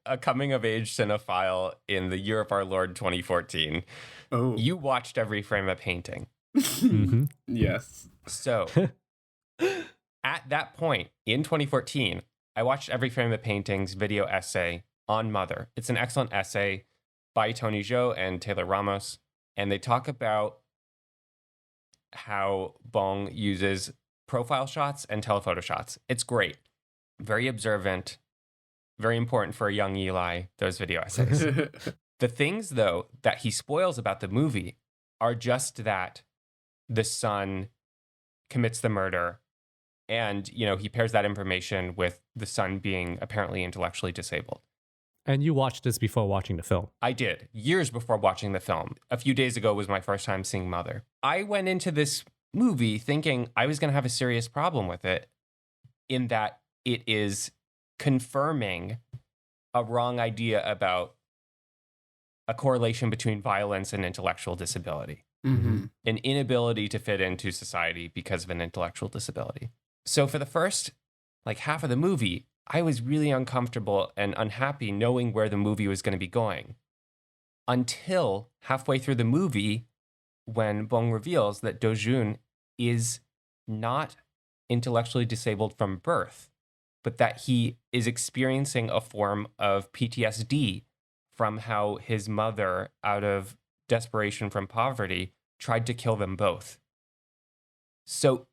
a coming-of-age cinephile in the year of our Lord 2014, you watched every frame of Painting. Yes. So, at that point in 2014, I watched every frame of Painting's video essay on Mother. It's an excellent essay by Tony Zhou and Taylor Ramos, and they talk about how Bong uses profile shots and telephoto shots. It's great. Very observant. Very important for a young Eli, those video essays. The things, though, that he spoils about the movie are just that the son commits the murder, and, you know, he pairs that information with the son being apparently intellectually disabled. And you watched this before watching the film? I did, years before watching the film. A few days ago was my first time seeing Mother. I went into this movie thinking I was going to have a serious problem with it, in that it is confirming a wrong idea about a correlation between violence and intellectual disability. An inability to fit into society because of an intellectual disability. So for the first half of the movie, I was really uncomfortable and unhappy knowing where the movie was going to be going. Until halfway through the movie, when Bong reveals that Do-jun is not intellectually disabled from birth, but that he is experiencing a form of PTSD from how his mother, out of desperation from poverty, tried to kill them both. So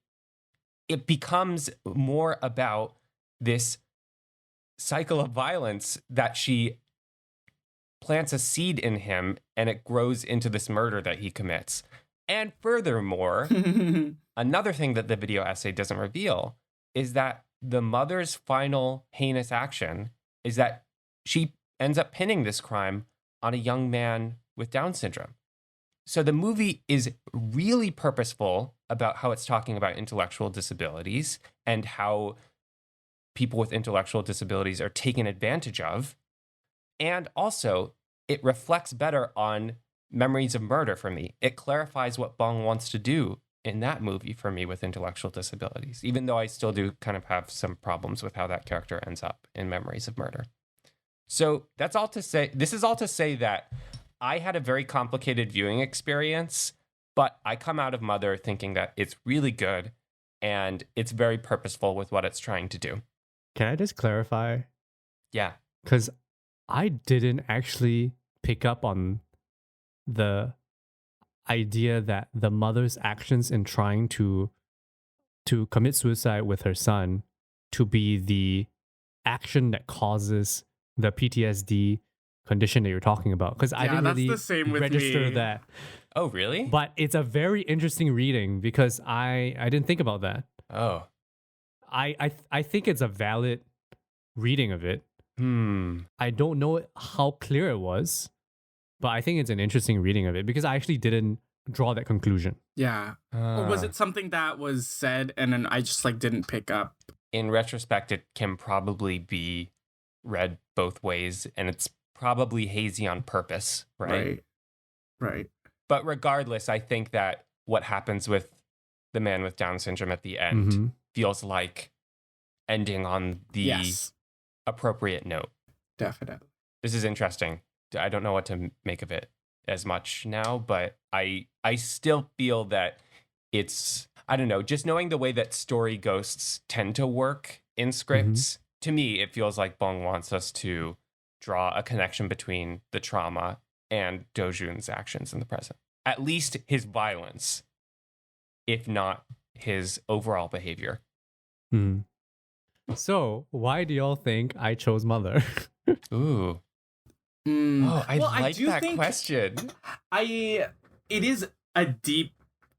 it becomes more about this cycle of violence that she plants a seed in him, and it grows into this murder that he commits. And furthermore, another thing that the video essay doesn't reveal is that the mother's final heinous action is that she ends up pinning this crime on a young man with Down syndrome. So the movie is really purposeful about how it's talking about intellectual disabilities and how people with intellectual disabilities are taken advantage of. And also, it reflects better on Memories of Murder for me. It clarifies what Bong wants to do in that movie for me with intellectual disabilities, even though I still do kind of have some problems with how that character ends up in Memories of Murder. So that's all to say. This is all to say that I had a very complicated viewing experience, but I come out of Mother thinking that it's really good and it's very purposeful with what it's trying to do. Can I just clarify? Yeah. Because I didn't actually pick up on the idea that the mother's actions in trying to commit suicide with her son to be the action that causes the PTSD condition that you're talking about. Because I didn't really the same with register me. that. Oh, really? But it's a very interesting reading because I didn't think about that. Oh. I think it's a valid reading of it. I don't know how clear it was, but I think it's an interesting reading of it because I actually didn't draw that conclusion. Yeah. Or was it something that was said and then I just didn't pick up? In retrospect, it can probably be read both ways, and it's probably hazy on purpose, right? Right. But regardless, I think that what happens with the man with Down syndrome at the end feels like ending on the appropriate note. Definitely. This is interesting. I don't know what to make of it as much now, but I still feel that it's, I don't know, just knowing the way that story ghosts tend to work in scripts, to me, it feels like Bong wants us to draw a connection between the trauma and Do-jun's actions in the present. At least his violence, if not his overall behavior. So, why do y'all think I chose Mother? Ooh. Mm, Oh, I well, like do that think question. it is a deep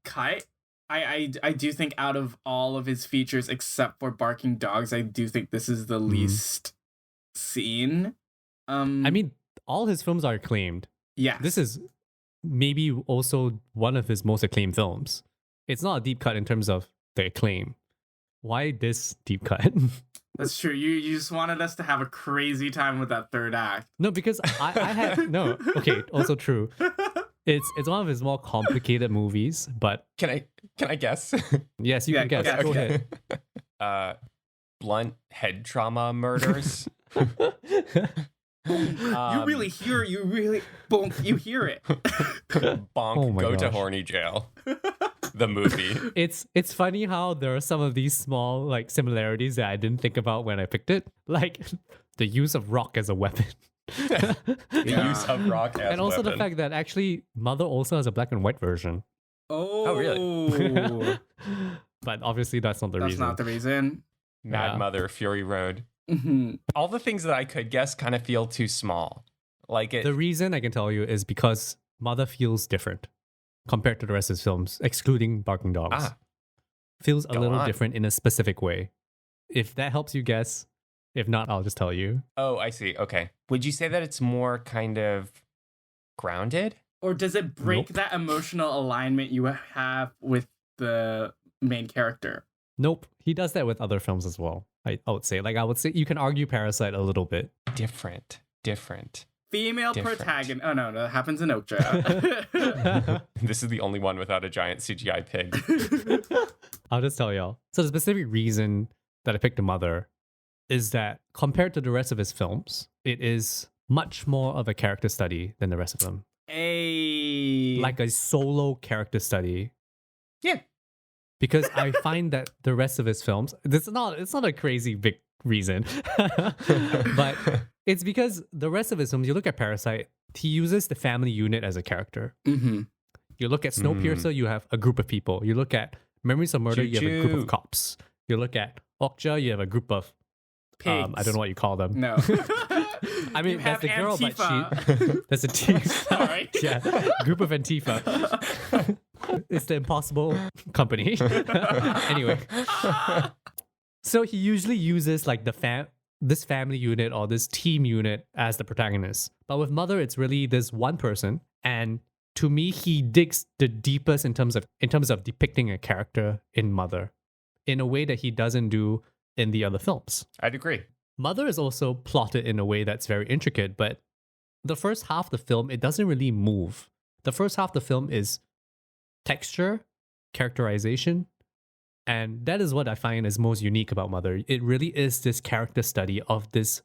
cut. I do think out of all of his features except for Barking Dogs, I do think this is the least seen. I mean, all his films are acclaimed. yes. This is maybe also one of his most acclaimed films. It's not a deep cut in terms of the acclaim. Why this deep cut? That's true. You just wanted us to have a crazy time with that third act. No, because I had no. Okay, also true. It's one of his more complicated movies, but Can I guess? yes, you Yeah, can guess. okay. Go ahead. Blunt head trauma murders. You really hear it. Bonk, Oh my go to gosh. horny jail. The movie. It's funny how there are some of these small like similarities that I didn't think about when I picked it, like the use of rock as a weapon. The use of rock as And also the weapon. fact that actually Mother also has a black and white version. Oh, really? But obviously that's not the That's reason. not the reason. Mad Yeah. Mother, Fury Road. Mhm. All the things that I could guess kind of feel too small. Like it. The reason I can tell you is because Mother feels different compared to the rest of his films, excluding Barking Dogs. Ah. Feels a Go little on. different in a specific way. If that helps you guess, if not, I'll just tell you. Oh, I see. Okay. Would you say that it's more kind of grounded? Or does it break Nope. that emotional alignment you have with the main character? Nope, he does that with other films as well. I would say, like I would say, you can argue Parasite a little bit. Different. Female Different. protagonist. Oh no, that happens in Okja. This is the only one without a giant CGI pig. I'll just tell y'all. So the specific reason that I picked a Mother is that compared to the rest of his films, it is much more of a character study than the rest of them. Like a solo character study. Yeah. Because I find that the rest of his films, it's not a crazy big reason, but it's because the rest of his films, you look at Parasite, he uses the family unit as a character. Mm-hmm. You look at Snowpiercer, you have a group of people. You look at Memories of Murder, you have a group Choo-choo. of cops. You look at Okja, you have a group of Pigs. I don't know what you call them. No. I mean, You that's have the girl, but Antifa. she that's a team. Sorry. Yeah, group of Antifa. It's the Impossible Company. Anyway, so he usually uses like this family unit or this team unit as the protagonist. But with Mother, it's really this one person, and to me, he digs the deepest in terms of depicting a character in Mother, in a way that he doesn't do in the other films. I'd agree. Mother is also plotted in a way that's very intricate, but the first half of the film, it doesn't really move. The first half of the film is texture, characterization, and that is what I find is most unique about Mother. It really is this character study of this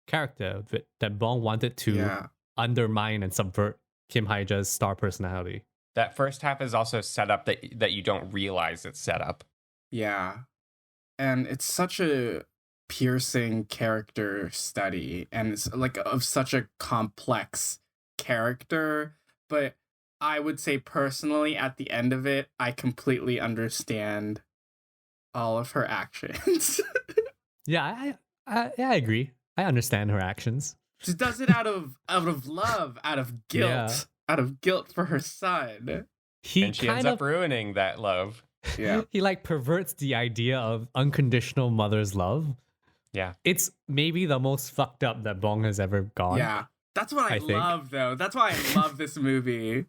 character that Bong wanted to Yeah. undermine and subvert Kim Hae-ja's star personality. That first half is also set up that you don't realize it's set up. Yeah. And it's such a piercing character study, and it's like of such a complex character, but I would say personally at the end of it, I completely understand all of her actions. Yeah, I agree. I understand her actions. She does it out of love, out of guilt, Yeah. out of guilt for her son. He And she kind ends of up ruining that love. Yeah. he like perverts the idea of unconditional mother's love. Yeah. It's maybe the most fucked up that Bong has ever gone. Yeah. That's what I think. love though. That's why I love this movie.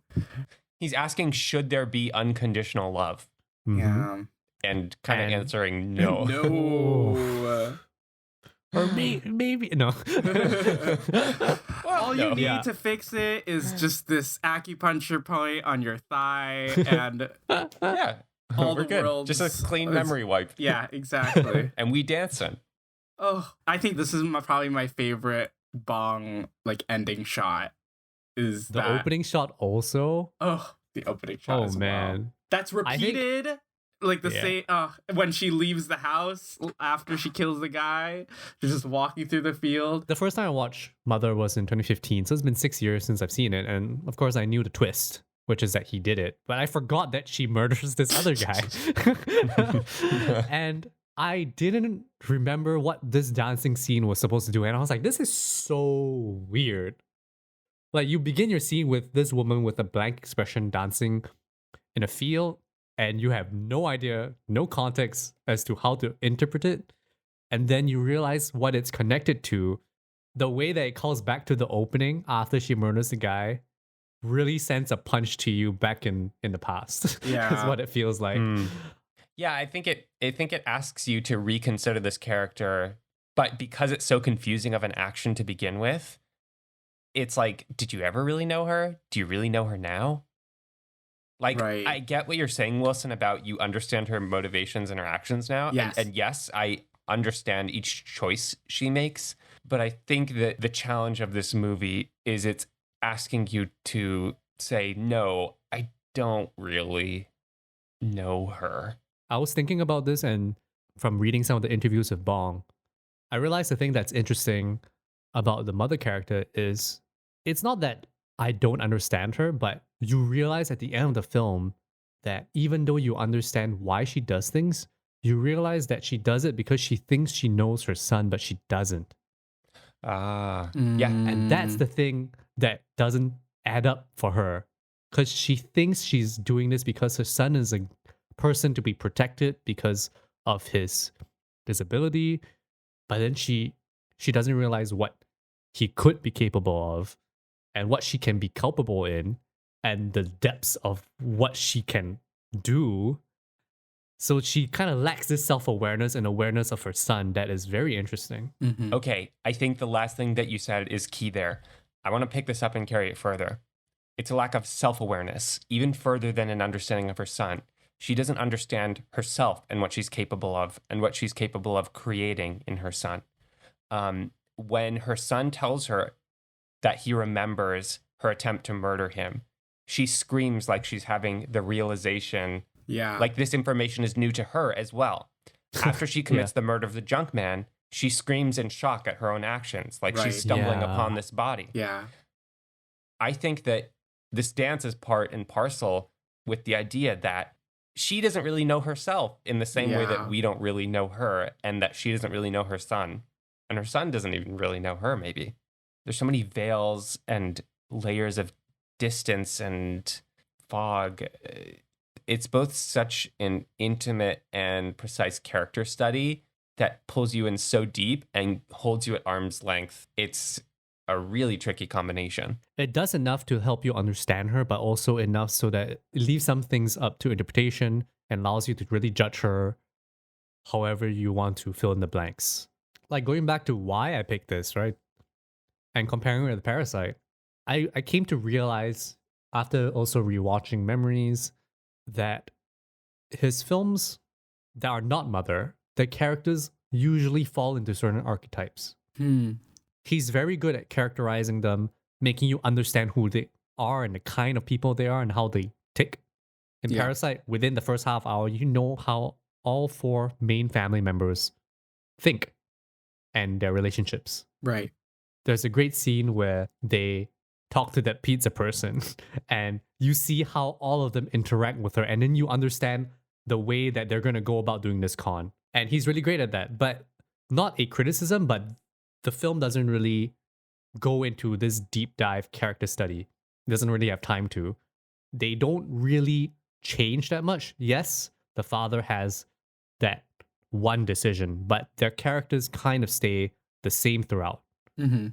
He's asking, should there be unconditional love? Mhm. Yeah. And kind of And- answering no. No. Or maybe no. All you no. need Yeah. to fix it is just this acupuncture point on your thigh, and Yeah. All We're the good. world's- Just a clean it's- memory wipe. yeah, exactly. And we dancing. Oh, I think this is probably my favorite Bong like ending shot. Is The that opening shot also. the opening shot? Oh as well. man. That's I think- repeated. Like the Yeah. same when she leaves the house after she kills the guy, she's just walking through the field. The first time I watched Mother was in 2015, so it's been 6 years since I've seen it, and of course I knew the twist, which is that he did it, but I forgot that she murders this other guy. And I didn't remember what this dancing scene was supposed to do. And I was like, this is so weird. Like, you begin your scene with this woman with a blank expression dancing in a field, and you have no idea, no context as to how to interpret it. And then you realize what it's connected to. The way that it calls back to the opening after she murders the guy really sends a punch to you back in the past. Yeah. Is what it feels like. Yeah, I think it asks you to reconsider this character, but because it's so confusing of an action to begin with, it's like, did you ever really know her? Do you really know her now? Like, Right. I get what you're saying, Wilson, about you understand her motivations and her actions now. Yes. And yes, I understand each choice she makes. But I think that the challenge of this movie is it's asking you to say, no, I don't really know her. I was thinking about this, and from reading some of the interviews with Bong, I realized the thing that's interesting about the mother character is it's not that I don't understand her, but you realize at the end of the film that even though you understand why she does things, you realize that she does it because she thinks she knows her son, but she doesn't. Yeah. And that's the thing that doesn't add up for her, because she thinks she's doing this because her son is a person to be protected because of his disability, but then she doesn't realize what he could be capable of and what she can be culpable in and the depths of what she can do. So she kind of lacks this self-awareness and awareness of her son that is very interesting. Mhm. Okay, I think the last thing that you said is key there. I want to pick this up and carry it further. It's a lack of self-awareness, even further than an understanding of her son. She doesn't understand herself and what she's capable of and what she's capable of creating in her son. When her son tells her that he remembers her attempt to murder him, she screams like she's having the realization, Yeah. like this information is new to her as well. After she commits the murder of the junk man, she screams in shock at her own actions, like Right. she's stumbling Yeah. upon this body. Yeah. I think that this dance is part and parcel with the idea that she doesn't really know herself in the same way Yeah. that we don't really know her, and that she doesn't really know her son. And her son doesn't even really know her, maybe. There's so many veils and layers of distance and fog. It's both such an intimate and precise character study that pulls you in so deep and holds you at arm's length. It's a really tricky combination. It does enough to help you understand her, but also enough so that it leaves some things up to interpretation and allows you to really judge her however you want to fill in the blanks. Like going back to why I picked this, right? And comparing it with Parasite, I came to realize after also rewatching Memories that his films that are not Mother, the characters usually fall into certain archetypes. He's very good at characterizing them, making you understand who they are and the kind of people they are and how they tick. In Yeah. Parasite, within the first half hour, you know how all four main family members think and their relationships. Right. There's a great scene where they talk to that pizza person and you see how all of them interact with her, and then you understand the way that they're going to go about doing this con. And he's really great at that. But not a criticism, but the film doesn't really go into this deep dive character study. It doesn't really have time to. They don't really change that much. Yes, the father has that one decision, but their characters kind of stay the same throughout. Mm-hmm.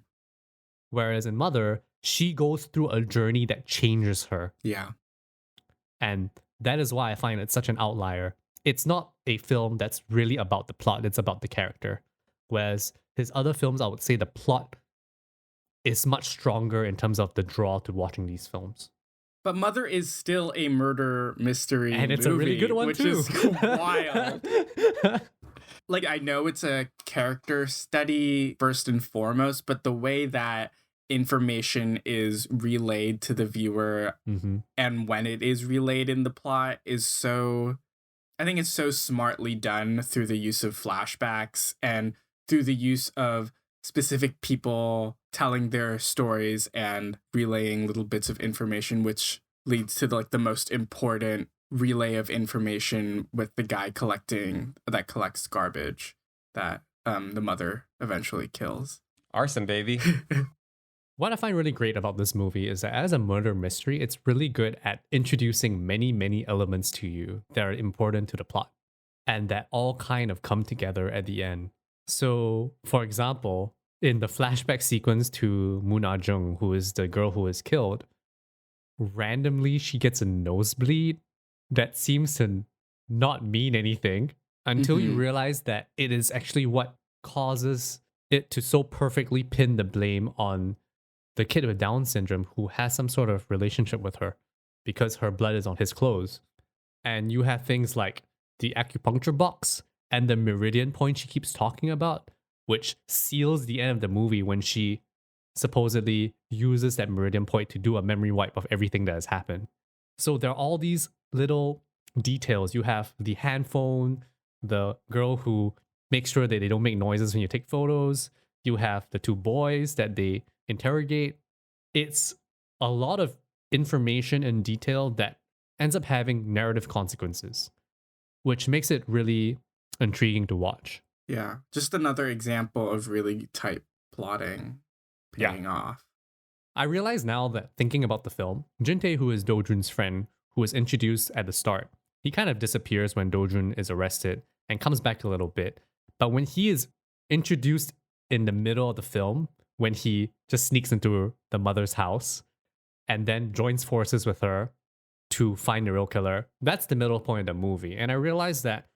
Whereas in Mother, she goes through a journey that changes her. Yeah. And that is why I find it such an outlier. It's not a film that's really about the plot, it's about the character. Whereas his other films, I would say the plot is much stronger in terms of the draw to watching these films. But Mother is still a murder mystery And it's movie, a really good one which too. is wild. Like, I know it's a character study first and foremost, but the way that information is relayed to the viewer Mm-hmm. and when it is relayed in the plot is so, I think it's so smartly done through the use of flashbacks and through the use of specific people telling their stories and relaying little bits of information, which leads to like the most important relay of information with the guy that collects garbage that the mother eventually kills. Arson, baby. What I find really great about this movie is that as a murder mystery, it's really good at introducing many, many elements to you that are important to the plot and that all kind of come together at the end. So, for example, in the flashback sequence to Moon Ah-jung, who is the girl who is killed, randomly she gets a nosebleed that seems to not mean anything until you realize that it is actually what causes it to so perfectly pin the blame on the kid with Down syndrome who has some sort of relationship with her because her blood is on his clothes. And you have things like the acupuncture box and the meridian point she keeps talking about, which seals the end of the movie when she supposedly uses that meridian point to do a memory wipe of everything that has happened. So there are all these little details. You have the hand phone, the girl who makes sure that they don't make noises when you take photos. You have the two boys that they interrogate. It's a lot of information and detail that ends up having narrative consequences, which makes it really intriguing to watch. Yeah, just another example of really tight plotting paying off. I realize now that thinking about the film, Jin-tae, who is Do-jun's friend, who is introduced at the start, he kind of disappears when Do-jun is arrested and comes back a little bit. But when he is introduced in the middle of the film, when he just sneaks into the mother's house and then joins forces with her to find the real killer, that's the middle point of the movie. And I realized that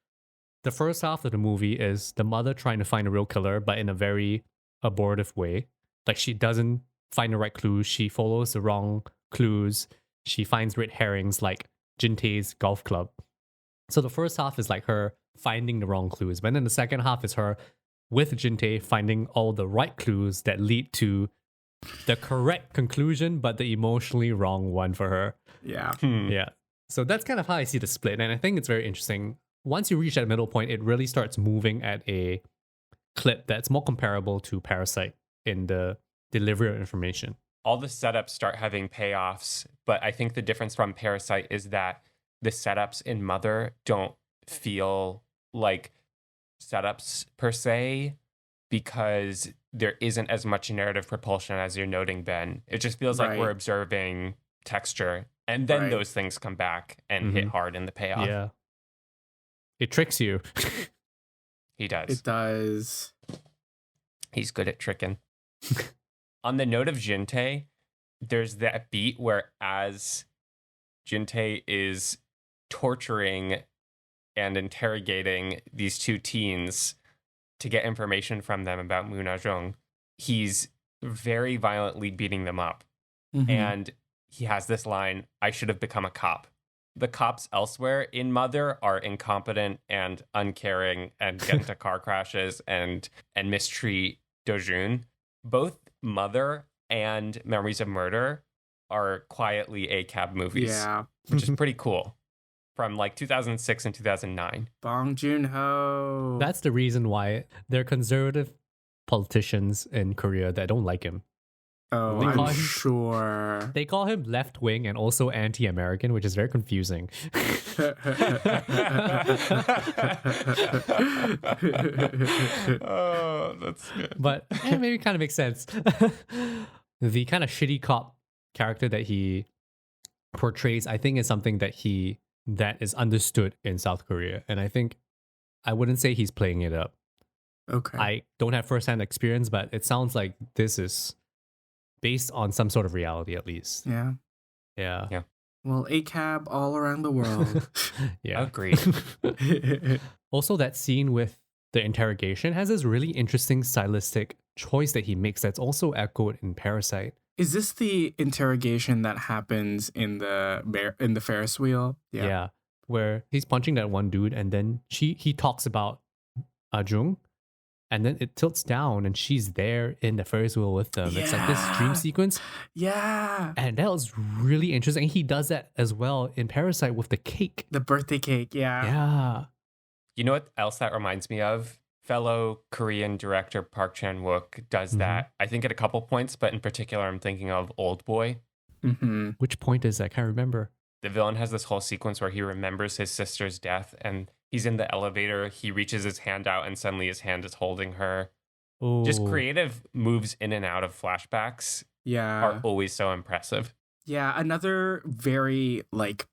the first half of the movie is the mother trying to find a real killer, but in a very abortive way. Like, she doesn't find the right clues, she follows the wrong clues, she finds red herrings like Jin-tae's golf club. So the first half is like her finding the wrong clues, but then the second half is her with Jin-tae finding all the right clues that lead to the correct conclusion, but the emotionally wrong one for her. Yeah. Yeah. So that's kind of how I see the split. And I think it's very interesting. Once you reach that middle point, it really starts moving at a clip that's more comparable to Parasite in the delivery of information. All the setups start having payoffs, but I think the difference from Parasite is that the setups in Mother don't feel like setups per se, because there isn't as much narrative propulsion as you're noting, Ben. It just feels like we're observing texture, and then those things come back and hit hard in the payoff. Yeah. It tricks you. He does. It does. He's good at tricking. On the note of Jin-tae, there's that beat where as Jin-tae is torturing and interrogating these two teens to get information from them about Moon Ah-jung, he's very violently beating them up. And he has this line, "I should have become a cop." The cops elsewhere in Mother are incompetent and uncaring and get into car crashes and mistreat Do-jun. Both Mother and Memories of Murder are quietly ACAB movies, which is pretty cool. From like 2006 and 2009. Bong Joon-ho. That's the reason why there are conservative politicians in Korea that don't like him. Oh, They call I'm him- sure. They call him left-wing and also anti-American, which is very confusing. Oh, that's good. But maybe it kind of makes sense. The kind of shitty cop character that he portrays, I think, is something that is understood in South Korea. And I think I wouldn't say he's playing it up. Okay. I don't have first-hand experience, but it sounds like this is based on some sort of reality, at least. Yeah. Yeah. Well, ACAB all around the world. Yeah. Agreed. Also, that scene with the interrogation has this really interesting stylistic choice that he makes that's also echoed in Parasite. Is this the interrogation that happens in the Ferris wheel? Yeah. Where he's punching that one dude and then he talks about Ah-jung, and then it tilts down and she's there in the Ferris wheel with them. It's like this dream sequence. Yeah. And that was really interesting. He does that as well in Parasite with the cake. The birthday cake. Yeah. Yeah. You know what else that reminds me of? Fellow Korean director Park Chan-wook does that, I think, at a couple points, but in particular, I'm thinking of Old Boy. Mm-hmm. Which point is that? I can't remember. the villain has this whole sequence where he remembers his sister's death and he's in the elevator. He reaches his hand out and suddenly his hand is holding her. Just Oh, creative moves in and out of flashbacks Yeah. are always so impressive. Yeah, another very like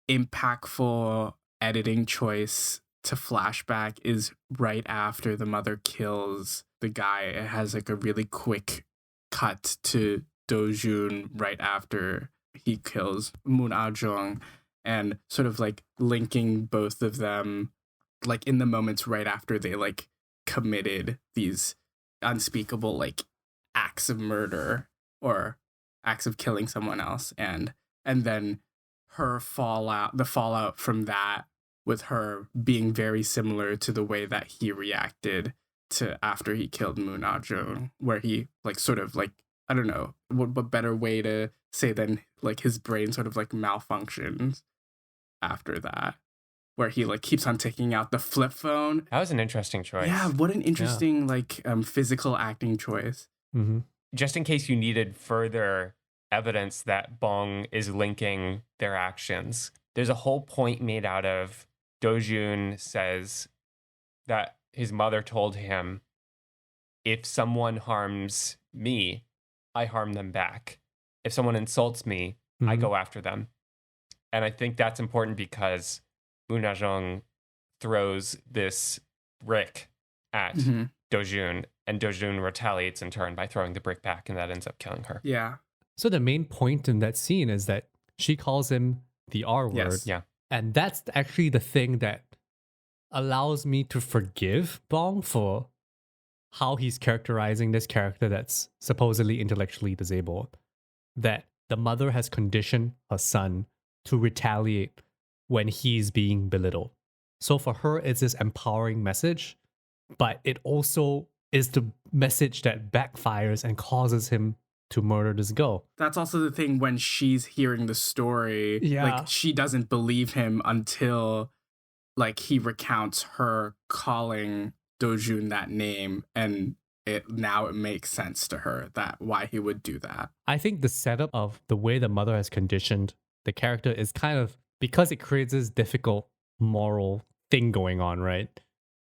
impactful editing choice to flashback is right after the mother kills the guy. It has like a really quick cut to Do-jun right after he kills Moon Ah-jung, and sort of like linking both of them like in the moments right after they like committed these unspeakable like acts of murder or acts of killing someone else, and then her the fallout from that, with her being very similar to the way that he reacted to after he killed Moon Ah-jung, where he like sort of like, I don't know what better way to say than like his brain sort of like malfunctions after that, where he like keeps on taking out the flip phone. That was an interesting choice. Yeah, what an interesting like physical acting choice. mm-hmm. Just in case you needed further evidence that Bong is linking their actions, there's a whole point made out of Do-jun says that his mother told him, if someone harms me, I harm them back. If someone insults me, I Mhm. go after them. And I think that's important because Moon Ah-jung throws this brick at Mhm. Do-jun, and Do-jun retaliates in turn by throwing the brick back, and that ends up killing her. Yeah. So the main point in that scene is that she calls him the R word. Yes. Yeah. And that's actually the thing that allows me to forgive Bong for how he's characterizing this character that's supposedly intellectually disabled. That the mother has conditioned her son to retaliate when he's being belittled. So for her, it's this empowering message, but it also is the message that backfires and causes him to murder this girl. That's also the thing when she's hearing the story. Yeah. Like, she doesn't believe him until, like, he recounts her calling Do-jun that name, and it makes sense to her that why he would do that. I think the setup of the way the mother has conditioned the character is kind of because it creates this difficult moral thing going on, right?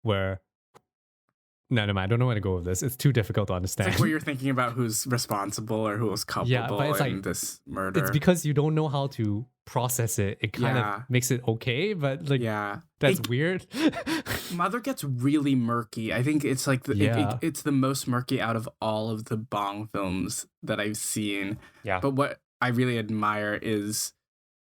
Where no, I don't know where to go with this. It's too difficult to It's understand. like where you're thinking about who's responsible or who's culpable but it's in like- this murder. It's because you don't know how to process it. It kind Yeah. of makes it okay, but like yeah. that's It- weird. Mother gets really murky. I think it's like Yeah. it's the most murky out of all of the Bong films that I've seen. Yeah. But what I really admire is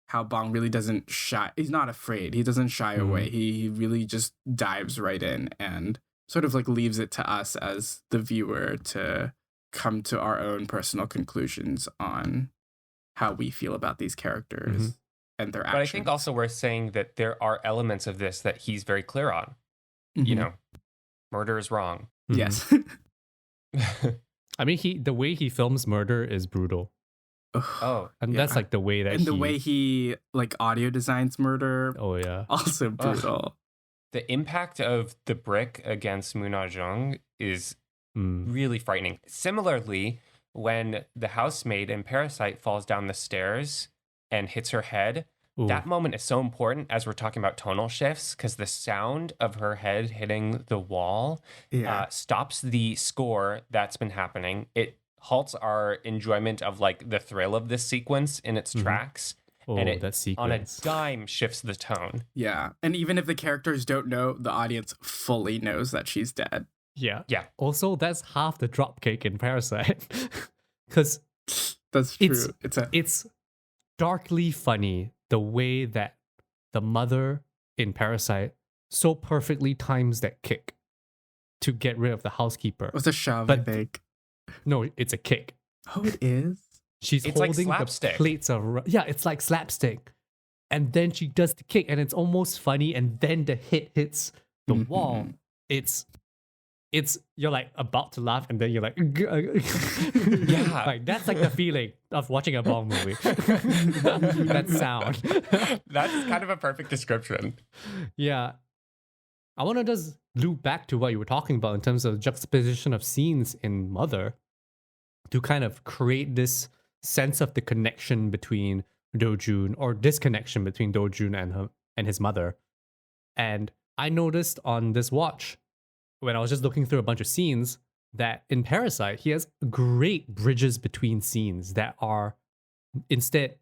how Bong really doesn't shy. He's not afraid. He doesn't shy Mhm. away. He really just dives right in and sort of like leaves it to us as the viewer to come to our own personal conclusions on how we feel about these characters Mhm. and their But actions. I think also worth saying that there are elements of this that he's very clear on. You Mhm. know, murder is wrong. Mhm. Yes. I mean, the way he films murder is brutal, Oh, and Yeah. that's like the way that And the way he like audio designs murder, Oh yeah. also brutal. the impact of the brick against Moon Ah-jung is really frightening. Similarly, when the housemaid in Parasite falls down the stairs and hits her head, Ooh. that moment is so important as we're talking about tonal shifts because the sound of her head hitting the wall Yeah. stops the score that's been happening. It halts our enjoyment of like the thrill of this sequence in its Mhm. tracks, Oh, and it that on a sequence. dime shifts the tone. Yeah. And even if the characters don't know, the audience fully knows that she's dead. Yeah. Yeah. Also, that's half the dropkick in Parasite, because That's true. It's- it's darkly funny the way that the mother in Parasite so perfectly times that kick to get rid of the housekeeper. It's a shove, I But- think. No, it's a kick. Oh, it is? She's It's like holding the slapstick. plates of yeah, it's like slapstick, and then she does the kick, and it's almost funny, and then the hit hits the Mhm. wall. It's you're like about to laugh, and then you're like Yeah. like that's like the feeling of watching a Bong movie. That sound. That's kind of a perfect description. Yeah. I want to just loop back to what you were talking about in terms of juxtaposition of scenes in Mother to kind of create this sense of the connection between Do-jun, or disconnection between Do-jun and his mother. And I noticed on this watch, when I was just looking through a bunch of scenes, that in Parasite, he has great bridges between scenes that are instead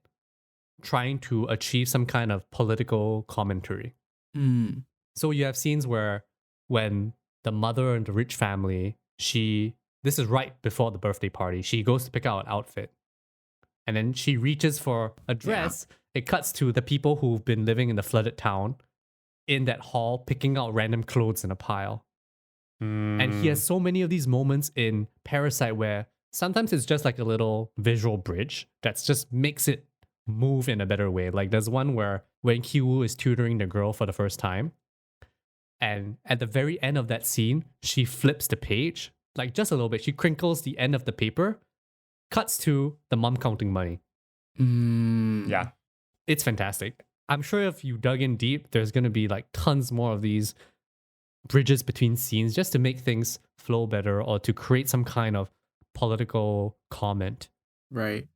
trying to achieve some kind of political commentary. Mm. So you have scenes where when the mother and the rich family, this is right before the birthday party, she goes to pick out an outfit. And then she reaches for a dress. Yeah. It cuts to the people who've been living in the flooded town in that hall, picking out random clothes in a pile. And he has so many of these moments in Parasite where sometimes it's just like a little visual bridge that just makes it move in a better way. Like there's one where when Ki-woo is tutoring the girl for the first time, and at the very end of that scene, she flips the page, like just a little bit. She crinkles the end of the paper, cuts to the mom counting money. Yeah. It's fantastic. I'm sure if you dug in deep, there's going to be like tons more of these bridges between scenes just to make things flow better or to create some kind of political comment. Right.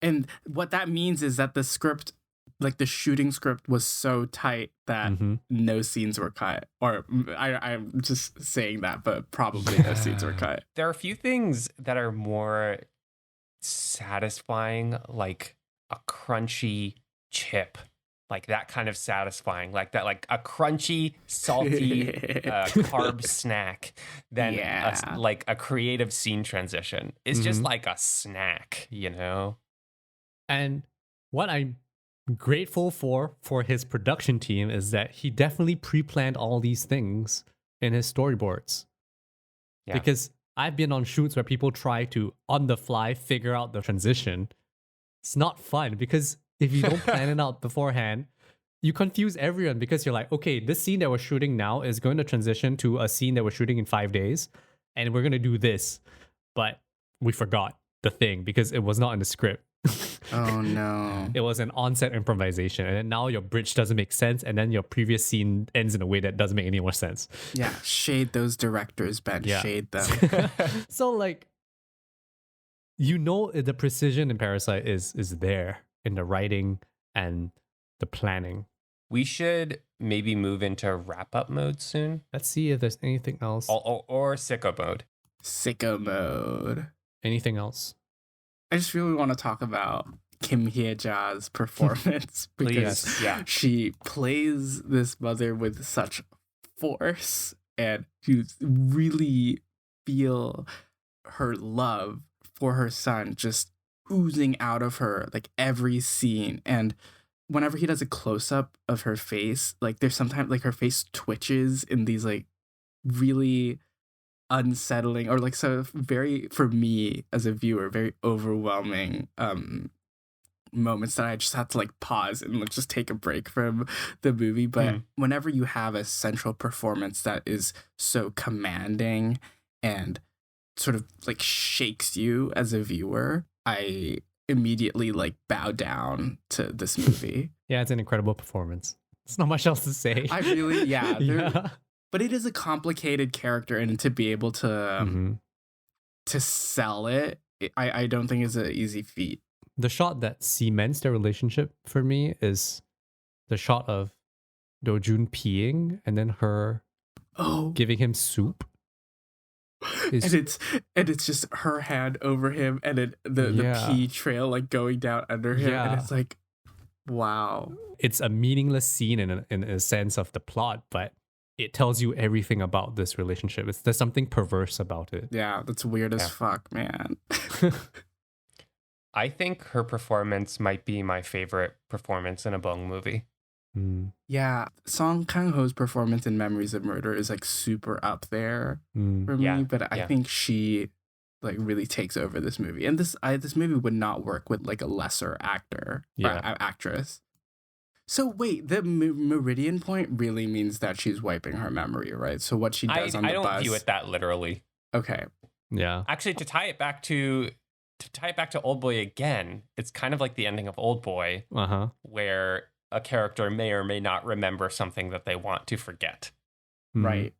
And what that means is that the script, like the shooting script, was so tight that no scenes were cut. Or I'm just saying that, but probably no scenes were cut. There are a few things that are more satisfying, like a crunchy chip. Like that kind of satisfying, like that, like a crunchy, salty carb snack than like a creative scene transition. It's just like a snack, you know? And what I'm grateful for his production team is that he definitely pre-planned all these things in his storyboards. Yeah. Because I've been on shoots where people try to, on the fly, figure out the transition. It's not fun because if you don't plan it out beforehand, you confuse everyone because you're like, okay, this scene that we're shooting now is going to transition to a scene that we're shooting in 5 days, and we're going to do this. But we forgot the thing because it was not in the script. Oh, no. It was an on-set improvisation, and then now your bridge doesn't make sense, and then your previous scene ends in a way that doesn't make any more sense. Yeah, shade those directors, Ben. Yeah. Shade them. So, like, you know the precision in Parasite is there in the writing and the planning. We should maybe move into wrap-up mode soon. Let's see if there's anything else. Or sicko mode. Sicko mode. Anything else? I just really want to talk about Kim Hye-ja's performance because she plays this mother with such force, and you really feel her love for her son just oozing out of her, like every scene. And whenever he does a close-up of her face, like there's sometimes like her face twitches in these like really unsettling or like so very, for me as a viewer, very overwhelming moments that I just had to like pause and like just take a break from the movie. But whenever you have a central performance that is so commanding and sort of like shakes you as a viewer, I immediately like bow down to this movie. Yeah, it's an incredible performance. There's not much else to say. I really, but it is a complicated character, and to be able to sell it, I don't think is an easy feat. The shot that cements their relationship for me is the shot of Do-jun peeing and then her giving him soup. And it's just her hand over him, and then the pee trail like going down under him, and it's like, wow. It's a meaningless scene in a sense of the plot, but it tells you everything about this relationship. There's something perverse about it. Yeah, that's weird as fuck, man. I think her performance might be my favorite performance in a Bong movie. Yeah, Song Kang-ho's performance in Memories of Murder is like super up there for me, but I think she like really takes over this movie. And this movie would not work with like a lesser actor or actress. So wait, the meridian point really means that she's wiping her memory, right? So what she does on the bus. I don't view it that literally. Okay. Yeah. Actually, to tie it back to Oldboy again, it's kind of like the ending of Oldboy, where a character may or may not remember something that they want to forget. Right.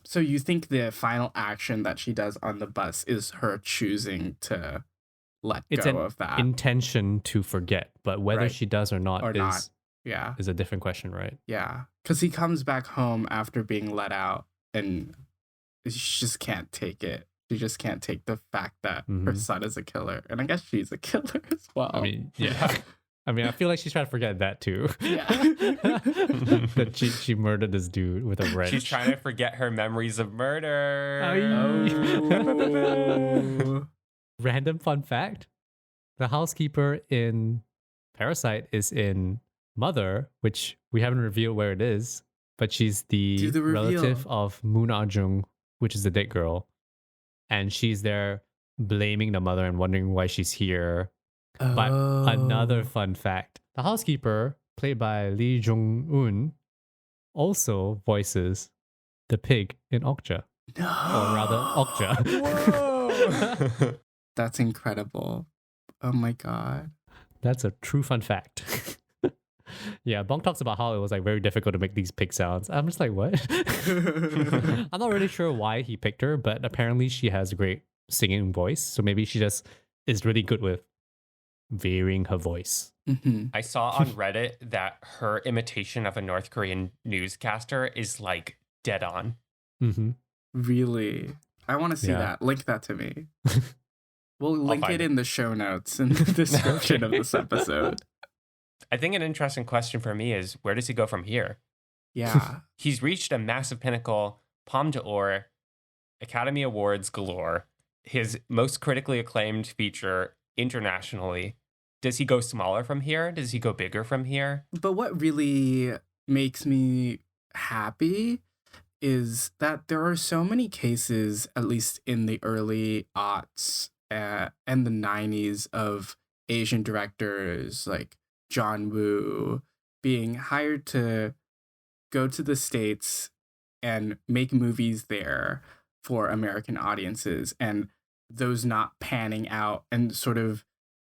So you think the final action that she does on the bus is her choosing to let It's go an of that intention to forget, but whether Right. she does or not or is not. Yeah. is a different question, right? Yeah. Because he comes back home after being let out and she just can't take it. She just can't take the fact that her Mhm. son is a killer. And I guess she's a killer as well. I mean, yeah. I mean, I feel like she's trying to forget that too. Yeah. That she murdered this dude with a wrench. She's trying to forget her memories of murder. Oh. Random fun fact: the housekeeper in Parasite is in Mother, which we haven't revealed where it is, but she's Do the the reveal. relative of Moon Ah-jung, which is the dead girl, and she's there blaming the mother and wondering why she's here. But another fun fact: the housekeeper, played by Lee Jong-un, also voices the pig in Okja, or rather Okja. Whoa. That's incredible. Oh my god. That's a true fun fact. Yeah, Bong talks about how it was like very difficult to make these pig sounds. I'm just like, what? I'm not really sure why he picked her, but apparently she has a great singing voice. So maybe she just is really good with varying her voice. Mhm. I saw on Reddit that her imitation of a North Korean newscaster is like dead on. Mm-hmm. Really? I want to see Yeah. that. Link that to me. We'll link find it it. in the show notes in the description of Okay. this episode. I think an interesting question for me is where does he go from here? Yeah. He's reached a massive pinnacle, Palme d'Or, Academy Awards galore, his most critically acclaimed feature internationally. Does he go smaller from here? Does he go bigger from here? But what really makes me happy is that there are so many cases, at least in the early aughts and the 90s, of Asian directors like John Woo being hired to go to the States and make movies there for American audiences, and those not panning out, and sort of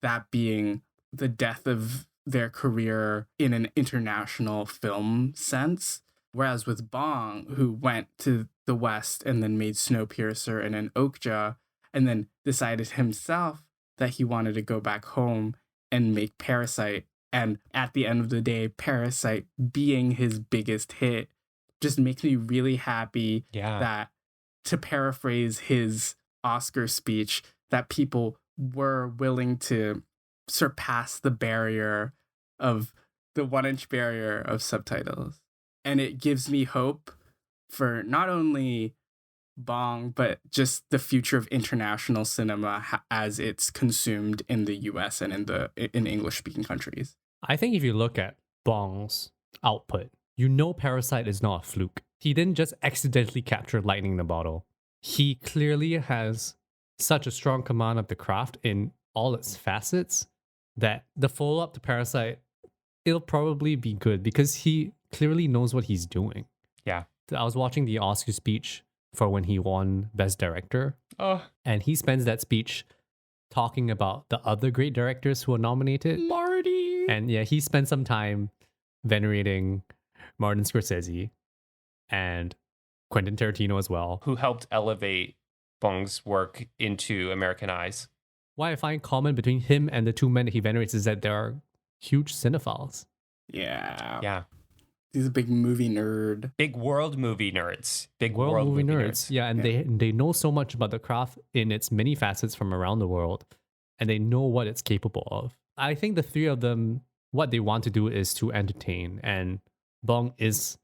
that being the death of their career in an international film sense. Whereas with Bong, who went to the West and then made Snowpiercer and then Okja, and then decided himself that he wanted to go back home and make Parasite. And at the end of the day, Parasite being his biggest hit just makes me really happy Yeah. that, to paraphrase his Oscar speech, that people were willing to surpass the barrier of the 1-inch barrier of subtitles. And it gives me hope for not only Bong, but just the future of international cinema as it's consumed in the US and in English-speaking countries. I think if you look at Bong's output, you know Parasite is not a fluke. He didn't just accidentally capture lightning in the bottle. He clearly has such a strong command of the craft in all its facets that the follow-up to Parasite, it'll probably be good because he clearly knows what he's doing. Yeah. I was watching the Oscar speech for when he won Best Director, Oh, and he spends that speech talking about the other great directors who are nominated. Marty. And yeah, he spent some time venerating Martin Scorsese and Quentin Tarantino as well. Who helped elevate Bong's work into American eyes. What I find common between him and the two men that he venerates is that they are huge cinephiles. Yeah. Yeah. He's a big movie nerd. Big world movie nerds. Big World movie nerds. Yeah, and Yeah. they know so much about the craft in its many facets from around the world, and they know what it's capable of. I think the three of them, what they want to do is to entertain, and Bong is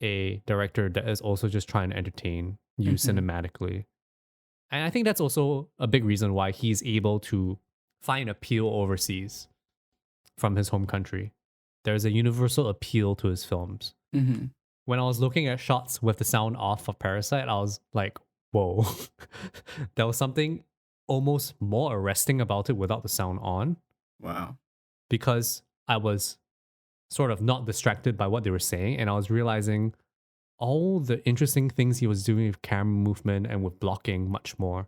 a director that is also just trying to entertain you cinematically. And I think that's also a big reason why he's able to find appeal overseas from his home country. There's a universal appeal to his films. Mm-hmm. When I was looking at shots with the sound off of Parasite, I was like, whoa. There was something almost more arresting about it without the sound on, Wow. because I was sort of not distracted by what they were saying, and I was realizing all the interesting things he was doing with camera movement and with blocking much more.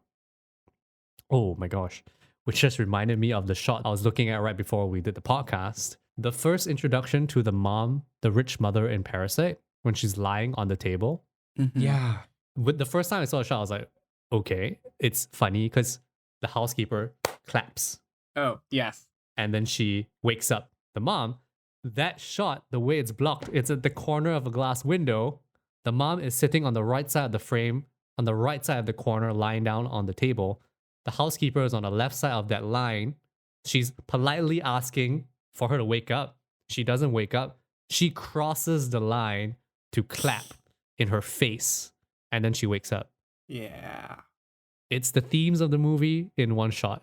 Oh my gosh. Which just reminded me of the shot I was looking at right before we did the podcast. The first introduction to the mom, the rich mother in Parasite, when she's lying on the table. Mhm. Yeah. With the first time I saw the shot, I was like, okay, it's funny because the housekeeper claps. Oh, yes. And then she wakes up the mom. That shot, the way it's blocked, it's at the corner of a glass window. The mom is sitting on the right side of the frame, on the right side of the corner, lying down on the table. The housekeeper is on the left side of that line. She's politely asking for her to wake up. She doesn't wake up. She crosses the line to clap in her face. And then she wakes up. Yeah. It's the themes of the movie in one shot.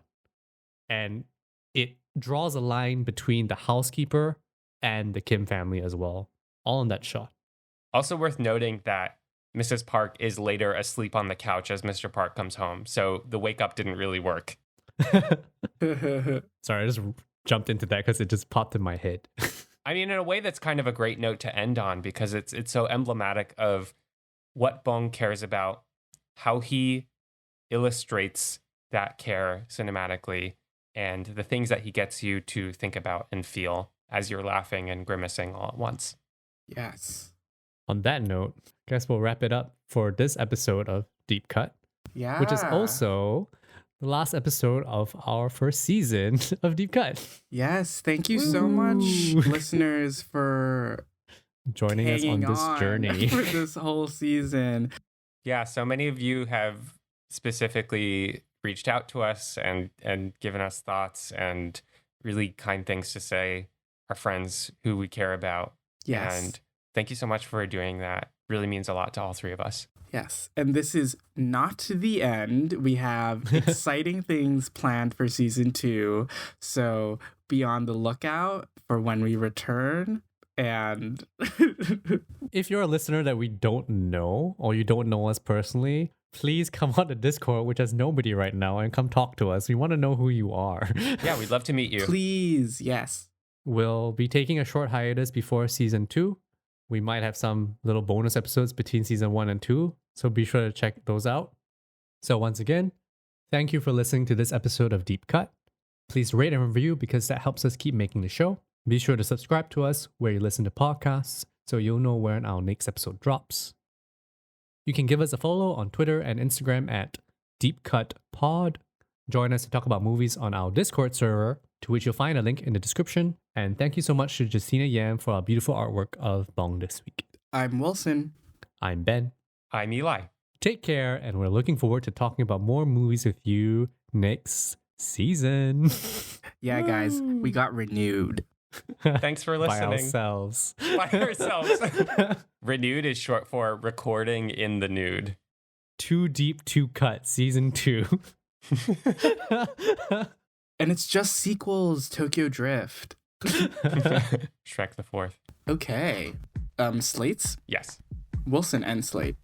And it draws a line between the housekeeper and the Kim family as well, all in that shot. Also worth noting that Mrs. Park is later asleep on the couch as Mr. Park comes home, so the wake up didn't really work. Sorry, I just jumped into that because it just popped in my head. I mean, in a way, that's kind of a great note to end on because it's so emblematic of what Bong cares about, how he illustrates that care cinematically, and the things that he gets you to think about and feel as you're laughing and grimacing all at once. Yes. On that note, I guess we'll wrap it up for this episode of Deep Cut, Yeah. which is also the last episode of our first season of Deep Cut. Yes. Thank you so much, Woo. listeners, for Joining us on hanging this journey. for this whole season. Yeah, so many of you have specifically reached out to us and given us thoughts and really kind things to say, our friends who we care about. Yes. And thank you so much for doing that. Really means a lot to all three of us. Yes. And this is not the end. We have exciting things planned for season 2. So be on the lookout for when we return. And If you're a listener that we don't know or you don't know us personally, please come on the Discord, which has nobody right now, and come talk to us. We want to know who you are. Yeah, we'd love to meet you. please, yes. We'll be taking a short hiatus before season 2. We might have some little bonus episodes between season 1 and 2, so be sure to check those out. So once again, thank you for listening to this episode of Deep Cut. Please rate and review because that helps us keep making the show. Be sure to subscribe to us where you listen to podcasts so you'll know when our next episode drops. You can give us a follow on Twitter and Instagram at DeepCutPod. Join us to talk about movies on our Discord server, to which you'll find a link in the description. And thank you so much to Justina Yam for our beautiful artwork of Bong this week. I'm Wilson. I'm Ben. I'm Eli. Take care, and we're looking forward to talking about more movies with you next season. Yeah, guys, we got renewed. Thanks for By listening. ourselves. By ourselves. Renewed is short for recording in the nude. Too Deep, Too Cut, season 2. And it's just sequels, Tokyo Drift. Shrek the Fourth. Okay. Slates? Yes. Wilson and Slate.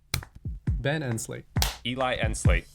Ben and Slate. Eli and Slate.